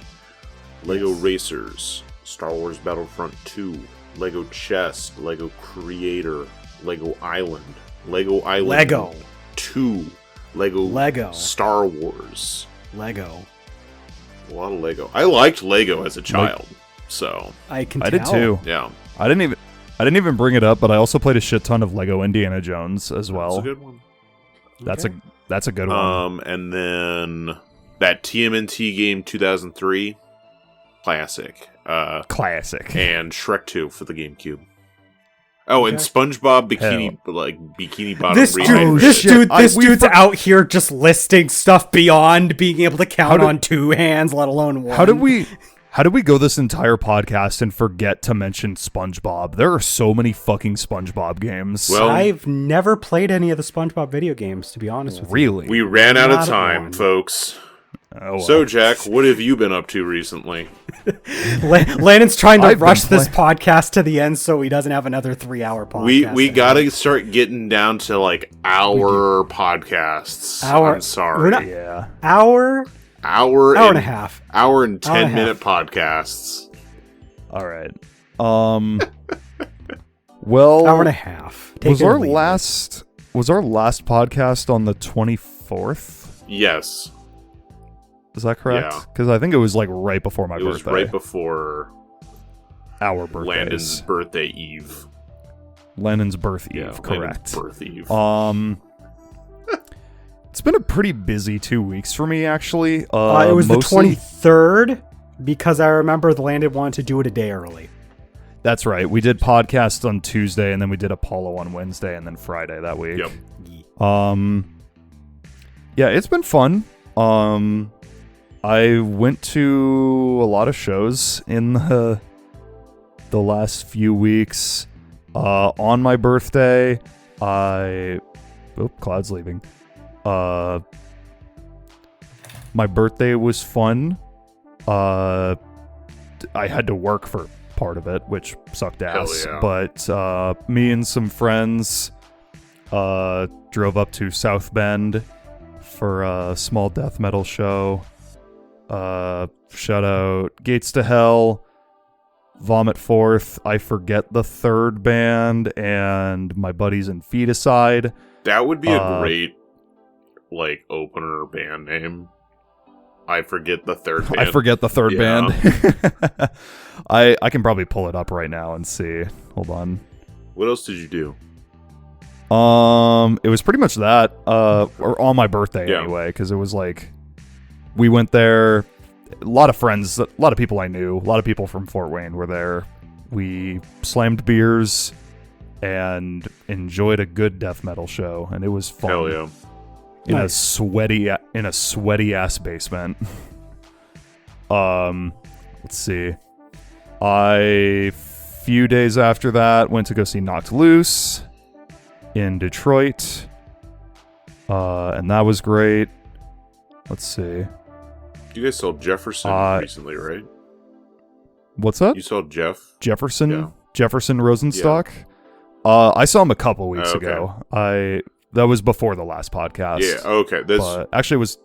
Lego Racers, Star Wars Battlefront 2, Lego Chess, Lego Creator, Lego Island 2, Lego Star Wars. Lego. A lot of Lego. I liked Lego as a child, so I did too. Yeah. I didn't even bring it up, but I also played a shit ton of Lego Indiana Jones as well. That's a good one. That's a good one. And then that TMNT game 2003, classic. Classic. And Shrek 2 for the GameCube. Oh, and SpongeBob Bikini Bottom. This dude's out here just listing stuff beyond being able to count on two hands, let alone one. How did we go this entire podcast and forget to mention SpongeBob? There are so many fucking SpongeBob games. Well, I've never played any of the SpongeBob video games, to be honest with you. Really? We ran out of time, folks. Oh, well. So, Jack, what have you been up to recently? Landon's trying to rush this podcast to the end so he doesn't have another 3-hour podcast. We gotta start getting down to like hour podcasts. I'm sorry. Hour and a half. Hour and 10-minute podcasts. All right. Well, hour and a half. Was our last podcast on the 24th? Yes. Is that correct? Yeah. Because I think it was like right before my birthday. It was right before our birthdays. Landon's birthday eve. Landon's birth eve, correct. Landon's birth eve. It's been a pretty busy 2 weeks for me, actually. It was the 23rd, because I remember Landon wanted to do it a day early. That's right. We did podcasts on Tuesday, and then we did Apollo on Wednesday, and then Friday that week. Yep. Yeah, it's been fun. I went to a lot of shows in the last few weeks. On my birthday, Cloud's leaving. My birthday was fun. I had to work for part of it, which sucked ass. Yeah. But me and some friends drove up to South Bend for a small death metal show. Shout out Gates to Hell, Vomit Forth, I Forget the Third Band, and My Buddies in Feticide. That would be a great like opener band name. I Forget the Third Band. I Forget the Third Band. I can probably pull it up right now and see. Hold on. What else did you do? It was pretty much that. Or on my birthday anyway, because it was like we went there. A lot of friends, a lot of people I knew, a lot of people from Fort Wayne were there. We slammed beers and enjoyed a good death metal show, and it was fun. Hell yeah! In a sweaty ass basement. Let's see. A few days after that, went to go see Knocked Loose in Detroit, and that was great. Let's see. You guys saw Jefferson recently, right? What's that? You saw Jefferson? Yeah. Jefferson Rosenstock? Yeah. I saw him a couple weeks ago. That was before the last podcast. Yeah, okay. Actually, it was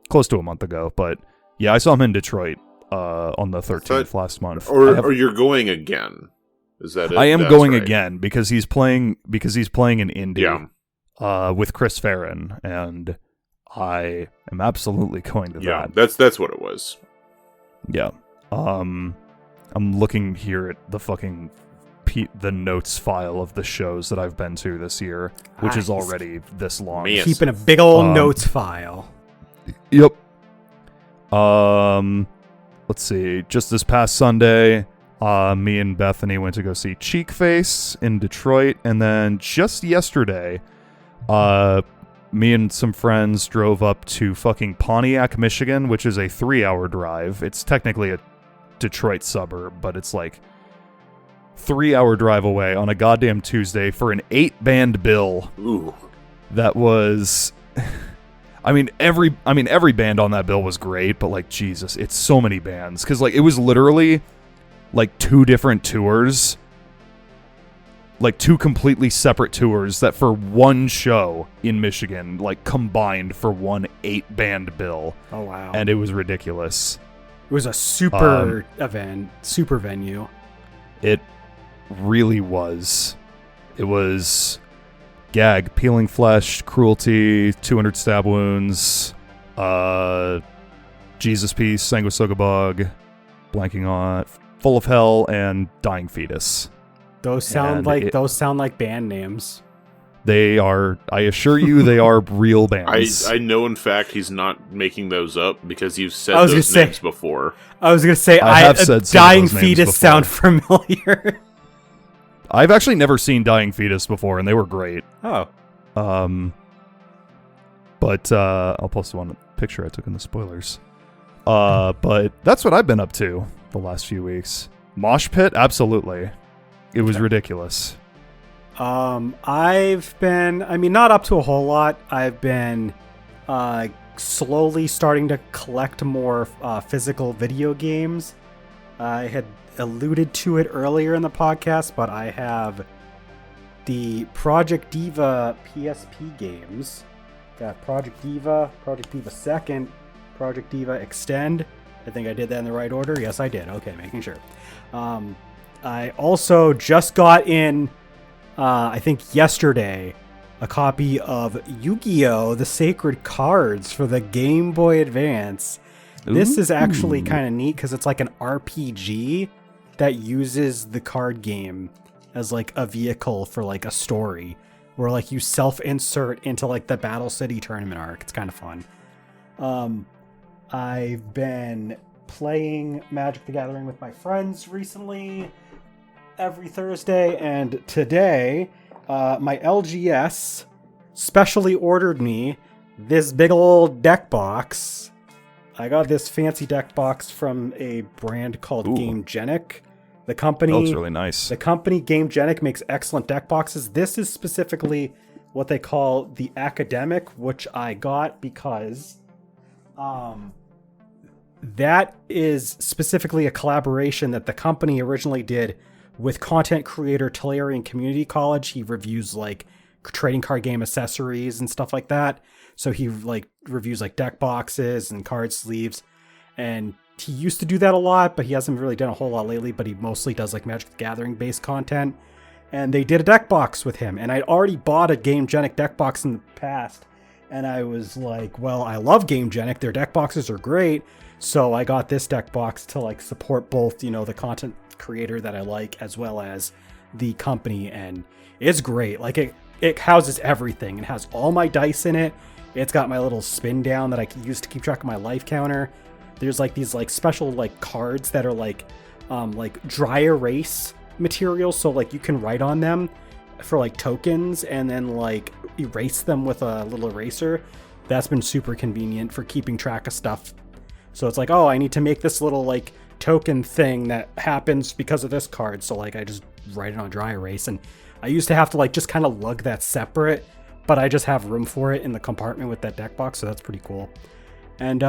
close to a month ago. But yeah, I saw him in Detroit on the 13th last month. Or you're going again? Is that it? I am going again because he's playing in Indy with Chris Farron, and I am absolutely going to that. Yeah, that's what it was. Yeah. I'm looking here at the fucking the notes file of the shows that I've been to this year, which is already this long. Man. Keeping a big old notes file. Yep. Let's see. Just this past Sunday, me and Bethany went to go see Cheek Face in Detroit, and then just yesterday, me and some friends drove up to fucking Pontiac, Michigan, which is a 3-hour drive. It's technically a Detroit suburb, but it's like 3-hour drive away on a goddamn Tuesday for an 8-band bill. Ooh. That was every band on that bill was great, but like Jesus, it's so many bands cuz like it was literally like 2 different tours. Like 2 completely separate tours that for one show in Michigan like combined for one 8-band bill. Oh wow. And it was ridiculous. It was a super event, super venue. It really was. It was gag, peeling flesh, cruelty, 200 stab wounds, Jesus Piece, Sanguisugabog, blanking on Full of Hell, and Dying Fetus. Those sound like band names. They are, I assure you, they are real bands. I know, in fact, he's not making those up because you've said those names before. I was going to say, I have said Dying Fetus sound familiar. I've actually never seen Dying Fetus before, and they were great. Oh. But I'll post one picture I took in the spoilers. But that's what I've been up to the last few weeks. Mosh pit, absolutely. It was ridiculous. I've been, not up to a whole lot. I've been slowly starting to collect more physical video games. I had alluded to it earlier in the podcast, but I have the Project Diva PSP games. Got Project Diva 2nd, Project Diva Extend. I think I did that in the right order. Yes, I did. Okay, making sure. I also just got in, I think yesterday, a copy of Yu-Gi-Oh! The Sacred Cards for the Game Boy Advance. This is actually kind of neat because it's like an RPG that uses the card game as like a vehicle for like a story where like you self-insert into like the Battle City tournament arc. It's kind of fun. I've been playing Magic the Gathering with my friends recently every Thursday, and today my LGS specially ordered me this big old deck box. I got this fancy deck box from a brand called GameGenic. The company looks really nice. The company GameGenic makes excellent deck boxes. This is specifically what they call the Academic, which I got because that is specifically a collaboration that the company originally did with content creator Talarian Community College. He reviews like trading card game accessories and stuff like that. So he like reviews like deck boxes and card sleeves, and he used to do that a lot, but he hasn't really done a whole lot lately, but he mostly does like Magic the Gathering based content. And they did a deck box with him, and I'd already bought a GameGenic deck box in the past, and I was like, well, I love GameGenic, their deck boxes are great, so I got this deck box to like support both, you know, the content creator that I like as well as the company, and it's great. Like it houses everything. It has all my dice in it. It's got my little spin down that I can use to keep track of my life counter. There's like these like special like cards that are like dry erase materials, so like you can write on them for like tokens and then like erase them with a little eraser. That's been super convenient for keeping track of stuff. So it's like, oh, I need to make this little like token thing that happens because of this card, so like I just write it on dry erase. And I used to have to like just kind of lug that separate, but I just have room for it in the compartment with that deck box, so that's pretty cool. And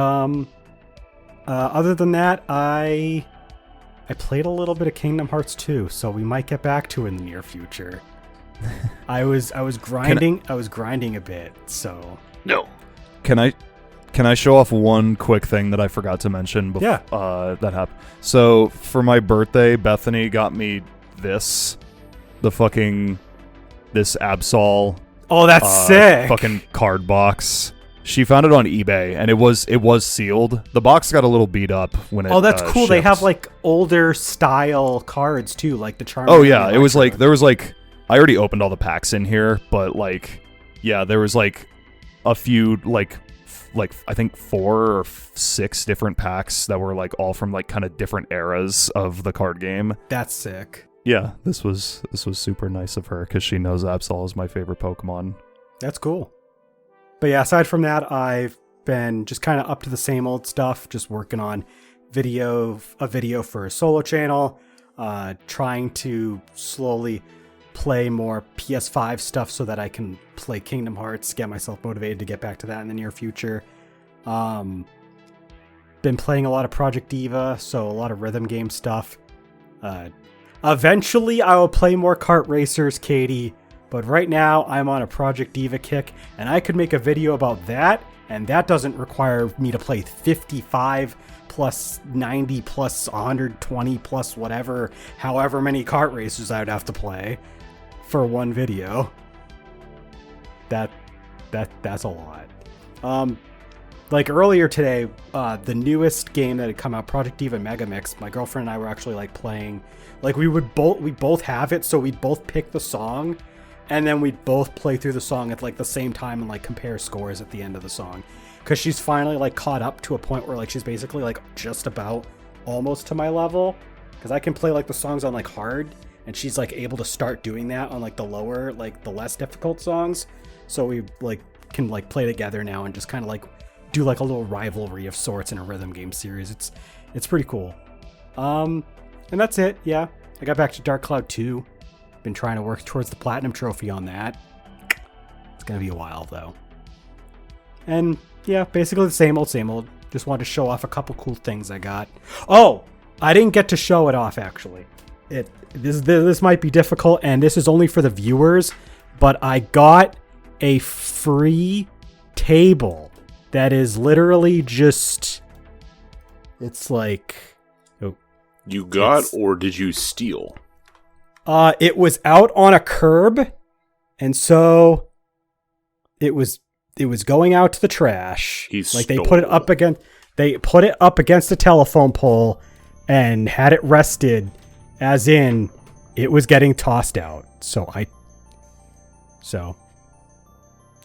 Other than that, I played a little bit of Kingdom Hearts 2, so we might get back to it in the near future. I was grinding. I was grinding a bit, so No. Can I show off one quick thing that I forgot to mention before that happened? So for my birthday, Bethany got me this Absol. Oh, that's sick. Fucking card box. She found it on eBay, and it was sealed. The box got a little beat up when it. Oh, that's cool. Shipped. They have like older style cards too, like the Charm. Oh yeah, it was like there was like I already opened all the packs in here, but like yeah, there was like a few like I think 4 or 6 different packs that were like all from like kind of different eras of the card game. That's sick. Yeah, this was super nice of her because she knows Absol is my favorite Pokemon. That's cool. But yeah, aside from that, I've been just kind of up to the same old stuff, just working on a video for a solo channel, trying to slowly play more PS5 stuff so that I can play Kingdom Hearts, get myself motivated to get back to that in the near future. Been playing a lot of Project Diva, so a lot of rhythm game stuff. Eventually, I will play more kart racers, Katie. But right now, I'm on a Project Diva kick, and I could make a video about that, and that doesn't require me to play 55 plus 90 plus 120 plus whatever, however many kart racers I would have to play for one video. That's a lot. Like earlier today, the newest game that had come out, Project Diva Megamix, my girlfriend and I were actually like playing, like we both have it, so we'd both pick the song, and then we'd both play through the song at like the same time and like compare scores at the end of the song. Cause she's finally like caught up to a point where like she's basically like just about almost to my level. Cause I can play like the songs on like hard, and she's like able to start doing that on like the lower, like the less difficult songs. So we like can like play together now and just kind of like do like a little rivalry of sorts in a rhythm game series. It's pretty cool. And that's it. Yeah. I got back to Dark Cloud 2. Been trying to work towards the platinum trophy on that. It's gonna be a while though. And yeah, basically the same old. Just wanted to show off a couple cool things I got. Oh, I didn't get to show it off actually. This might be difficult, and this is only for the viewers, but I got a free table that is literally just, it's like, you got, or did you steal? It was out on a curb, and so it was going out to the trash. They put it up against a telephone pole and had it rested, as in it was getting tossed out. So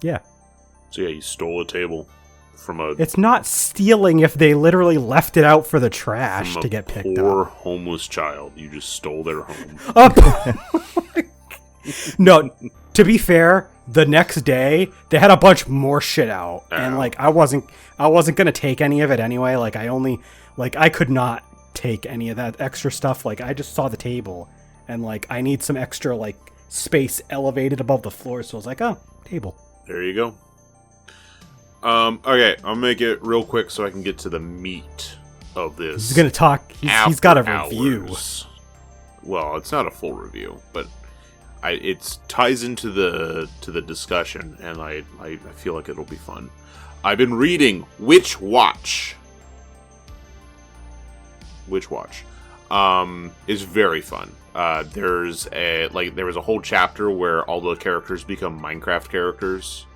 yeah. So yeah, you stole a table from a. It's not stealing if they literally left it out for the trash to get picked up. Poor homeless child. You just stole their home. No, to be fair, the next day they had a bunch more shit out, and like I wasn't gonna take any of it anyway. Like I could not take any of that extra stuff. Like I just saw the table, and like I need some extra like space elevated above the floor, so I was like, oh, table. There you go. Okay, I'll make it real quick so I can get to the meat of this. He's gonna talk. He's got a review. Well, it's not a full review, but it ties into the discussion, and I feel like it'll be fun. I've been reading Witch Watch. Witch Watch is very fun. There was a whole chapter where all the characters become Minecraft characters.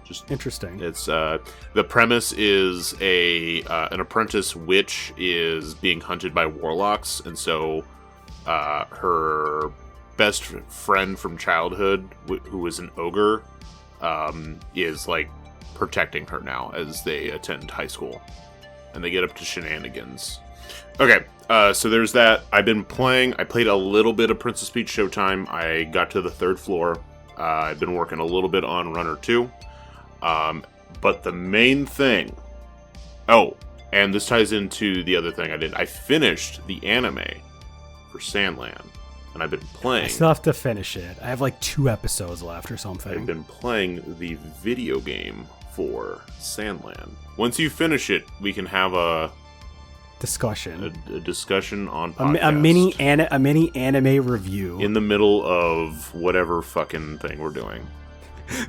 Just interesting. It's the premise is an apprentice witch is being hunted by warlocks, and so her best friend from childhood, who is an ogre, is like protecting her now as they attend high school, and they get up to shenanigans. Okay, so there's that. I've been playing. I played a little bit of Princess Peach Showtime. I got to the 3rd floor. I've been working a little bit on Runner 2. But the main thing... Oh, and this ties into the other thing I did. I finished the anime for Sandland. and I've been playing. I still have to finish it. I have like 2 episodes left or something. I've been playing the video game for Sandland. Once you finish it, we can have a discussion on podcast. A mini anime review in the middle of whatever fucking thing we're doing.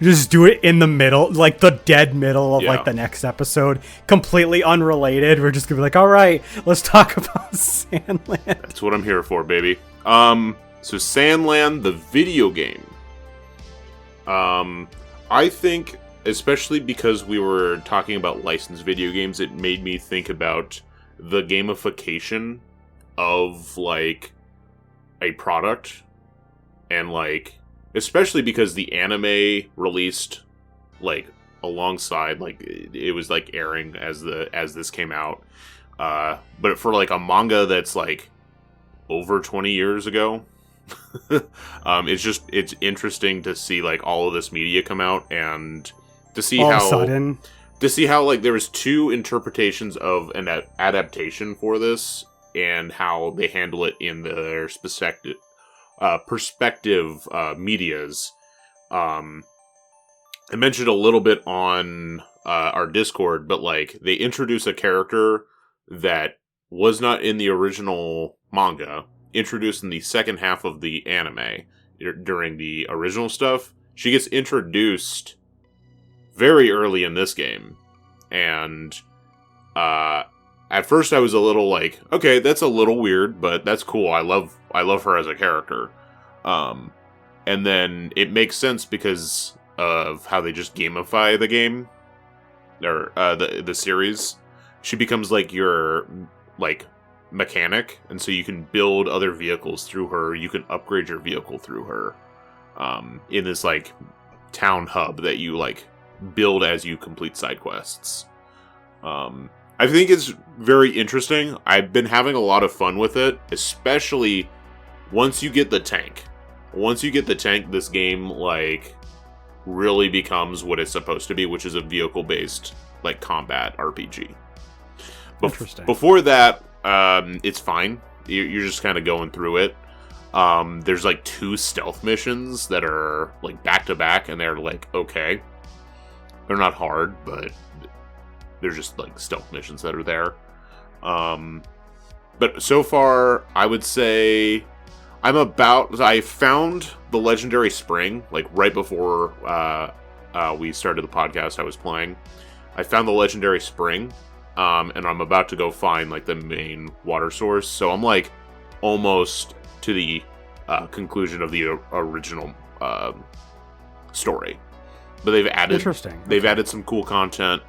Just do it in the middle, like the dead middle of like the next episode, completely unrelated. We're just gonna be like, all right, let's talk about Sandland. That's what I'm here for, baby. So Sandland, the video game. I think, especially because we were talking about licensed video games, it made me think about the gamification of like a product, and like especially because the anime released like alongside, like it was like airing as this came out, but for like a manga that's like over 20 years ago, it's interesting to see like all of this media come out, and to see all of a sudden to see how like there was 2 interpretations of an adaptation for this, and how they handle it in their perspective medias. I mentioned a little bit on our Discord, but like they introduce a character that was not in the original manga, introduced in the second half of the anime during the original stuff. She gets introduced very early in this game, and at first I was a little like, okay, that's a little weird, but that's cool. I love her as a character. And then it makes sense because of how they just gamify the game, or the series. She becomes like your like mechanic, and so you can build other vehicles through her. You can upgrade your vehicle through her, in this like town hub that you like build as you complete side quests. I think it's very interesting. I've been having a lot of fun with it, especially once you get the tank. Once you get the tank, this game like really becomes what it's supposed to be, which is a vehicle-based like combat RPG. Interesting. Before that, it's fine. You're just kind of going through it. There's like 2 stealth missions that are like back to back, and they're like okay. They're not hard, but they're just like stealth missions that are there. But so far, I would say I found the Legendary Spring, like right before we started the podcast. I was playing. I found the Legendary Spring, and I'm about to go find like the main water source. So I'm like almost to the conclusion of the original story. But they've added added some cool content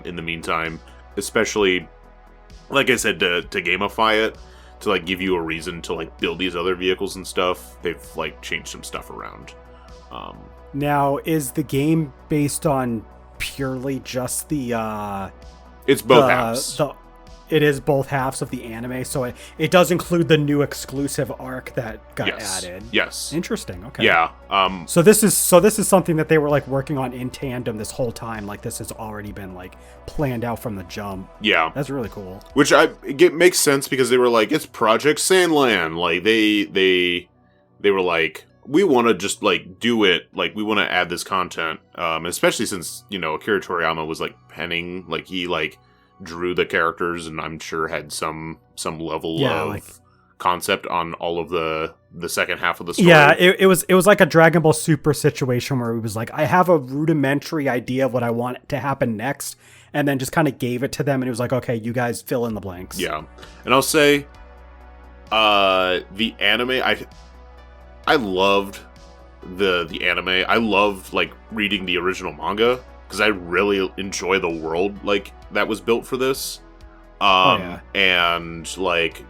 in the meantime, especially like I said, to gamify it, to like give you a reason to like build these other vehicles and stuff. They've like changed some stuff around. Now, is the game based on purely just the it's both halves. It is both halves of the anime, so it does include the new exclusive arc that got added. Yes. Interesting. Okay. Yeah. So this is something that they were like working on in tandem this whole time. Like this has already been like planned out from the jump. Yeah. That's really cool. Which makes sense because they were like, it's Project Sandland. Like they were like, we want to just like do it. Like we want to add this content. Especially since, Akira Toriyama was like penning, like he like drew the characters, and I'm sure had some level of concept on all of the second half of the story. Yeah, it was like a Dragon Ball Super situation where he was like, I have a rudimentary idea of what I want to happen next, and then just kind of gave it to them, and he was like, okay, you guys fill in the blanks. Yeah. And I'll say the anime, I loved the anime. I loved like reading the original manga because I really enjoy the world like that was built for this. And like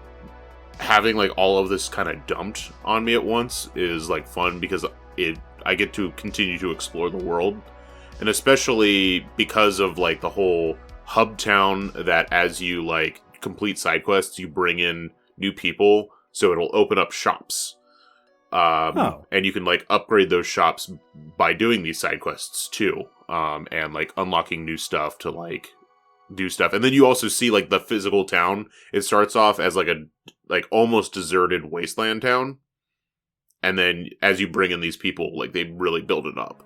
having like all of this kind of dumped on me at once is like fun because I get to continue to explore the world, and especially because of like the whole hub town that as you like complete side quests, you bring in new people, so it'll open up shops. And you can like upgrade those shops by doing these side quests too, and like unlocking new stuff to like do stuff. And then you also see like the physical town. It starts off as like a almost deserted wasteland town, And then as you bring in these people, like they really build it up.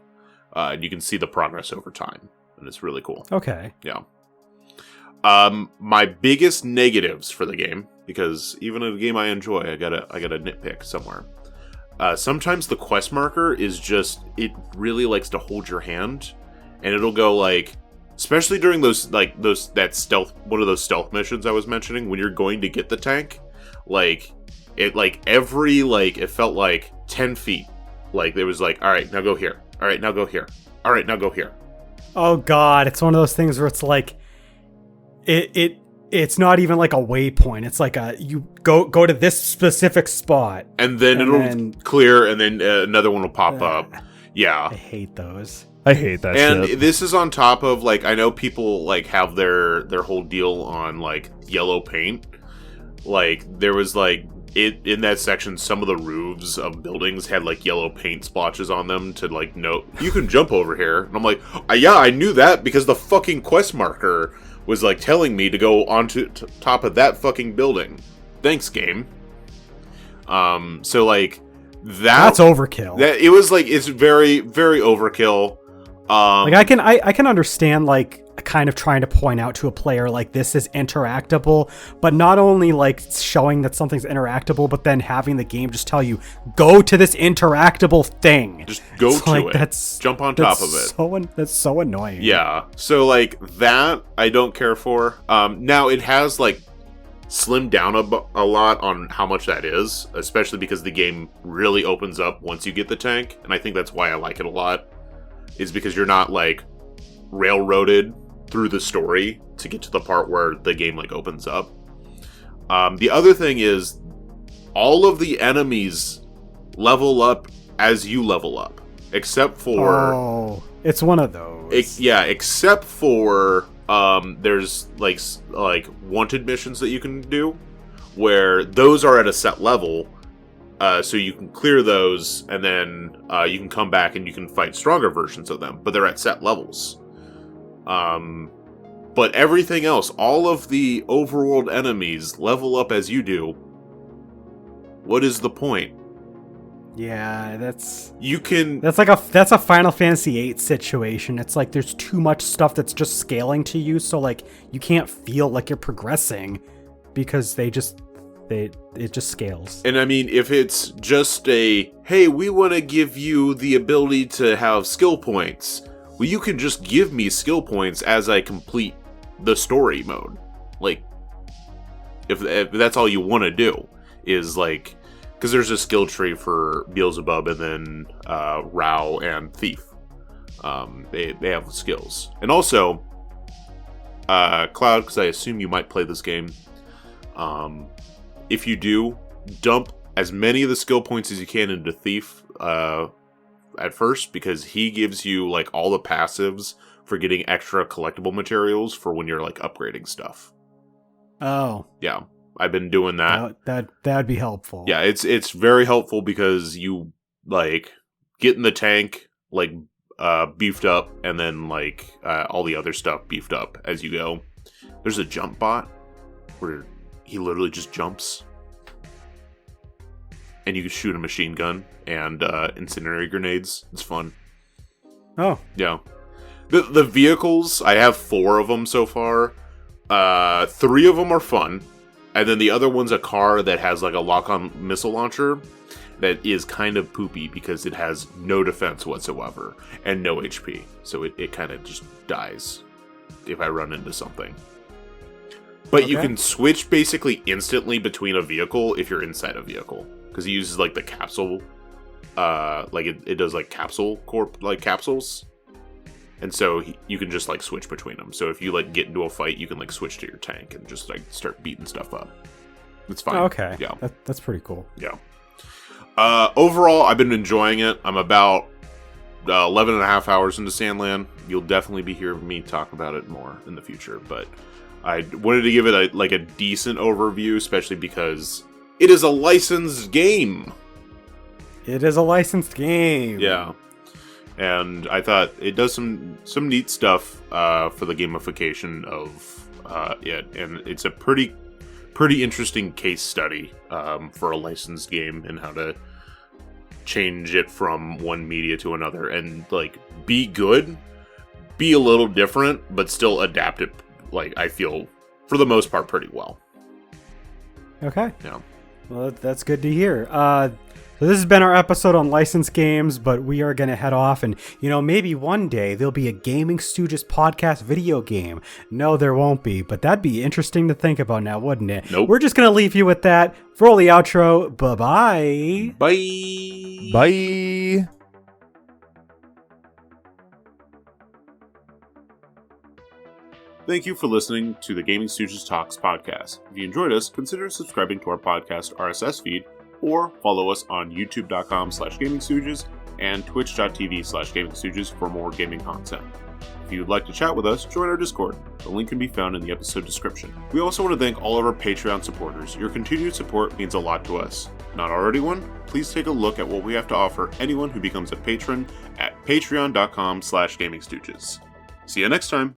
And you can see the progress over time. And it's really cool. Okay. Yeah. My biggest negatives for the game, because even in a game I enjoy, I gotta nitpick somewhere. Sometimes the quest marker is just, it really likes to hold your hand, and it'll go like, especially during one of those stealth missions I was mentioning, when you're going to get the tank, it felt like 10 feet. Like, there was like, all right, now go here. All right, now go here. All right, now go here. Oh God, it's one of those things where it's like, it's not even like a waypoint. It's like you go to this specific spot, and then it'll clear, and then another one will pop up. Yeah, I hate those. I hate that and shit. This is on top of, like, I know people like have their whole deal on like yellow paint. Like, there was like in that section, some of the roofs of buildings had like yellow paint splotches on them to like note you can jump over here. And I'm like, yeah, I knew that because the fucking quest marker was like telling me to go onto top of that fucking building. Thanks, game. So like that's overkill. That it was like, it's very, very overkill. Like I can understand like kind of trying to point out to a player like this is interactable, but not only like showing that something's interactable, but then having the game just tell you go to this interactable thing. Just go it's to like, it. Jump on top of it. That's so annoying. Yeah. So like that I don't care for. Now it has like slimmed down a lot on how much that is, especially because the game really opens up once you get the tank, and I think that's why I like it a lot. Is because you're not like railroaded through the story to get to the part where the game like opens up. The other thing is all of the enemies level up as you level up, except for it's one of those. Except for there's like wanted missions that you can do where those are at a set level. So you can clear those, and then you can come back and you can fight stronger versions of them, but they're at set levels. But everything else, all of the overworld enemies level up as you do. What is the point? Yeah, that's a Final Fantasy VIII situation. It's like there's too much stuff that's just scaling to you, so like you can't feel like you're progressing because it just scales. And I mean, if it's just hey, we want to give you the ability to have skill points, well, you can just give me skill points as I complete the story mode. Like, if that's all you want to do, is like, because there's a skill tree for Beelzebub and then Rao and Thief. They have skills. And also, Cloud, because I assume you might play this game, if you do, dump as many of the skill points as you can into Thief at first, because he gives you like all the passives for getting extra collectible materials for when you're like upgrading stuff. Oh. Yeah. I've been doing that. That'd be helpful. Yeah, it's very helpful because you like get in the tank like beefed up, and then like all the other stuff beefed up as you go. There's a jump bot where he literally just jumps, and you can shoot a machine gun and incendiary grenades. It's fun. Oh. Yeah. The vehicles, I have 4 of them so far. 3 of them are fun. And then the other one's a car that has like a lock-on missile launcher that is kind of poopy because it has no defense whatsoever and no HP. So it kind of just dies if I run into something. But you can switch basically instantly between a vehicle if you're inside a vehicle. Because it uses like the capsule, like it does like capsule corp, like capsules. And so you can just like switch between them. So if you like get into a fight, you can like switch to your tank and just like start beating stuff up. It's fine. Oh, okay. Yeah. That's pretty cool. Yeah. Overall, I've been enjoying it. I'm about 11 and a half hours into Sandland. You'll definitely be hearing me talk about it more in the future. But I wanted to give it a decent overview, especially because it is a licensed game. It is a licensed game. Yeah. And I thought it does some neat stuff for the gamification of it, and it's a pretty interesting case study for a licensed game and how to change it from one media to another and like be good, be a little different, but still adapt it. Like I feel for the most part pretty well. Okay. Yeah. Well, that's good to hear. So this has been our episode on licensed games, but we are going to head off and, maybe one day there'll be a Gaming Stooges podcast video game. No, there won't be, but that'd be interesting to think about now, wouldn't it? Nope. We're just going to leave you with that. Roll the outro. Bye-bye. Bye. Bye. Thank you for listening to the Gaming Stooges Talks podcast. If you enjoyed us, consider subscribing to our podcast RSS feed or follow us on youtube.com/GamingStooges and twitch.tv/GamingStooges for more gaming content. If you would like to chat with us, join our Discord. The link can be found in the episode description. We also want to thank all of our Patreon supporters. Your continued support means a lot to us. Not already one? Please take a look at what we have to offer anyone who becomes a patron at patreon.com/GamingStooges. See you next time.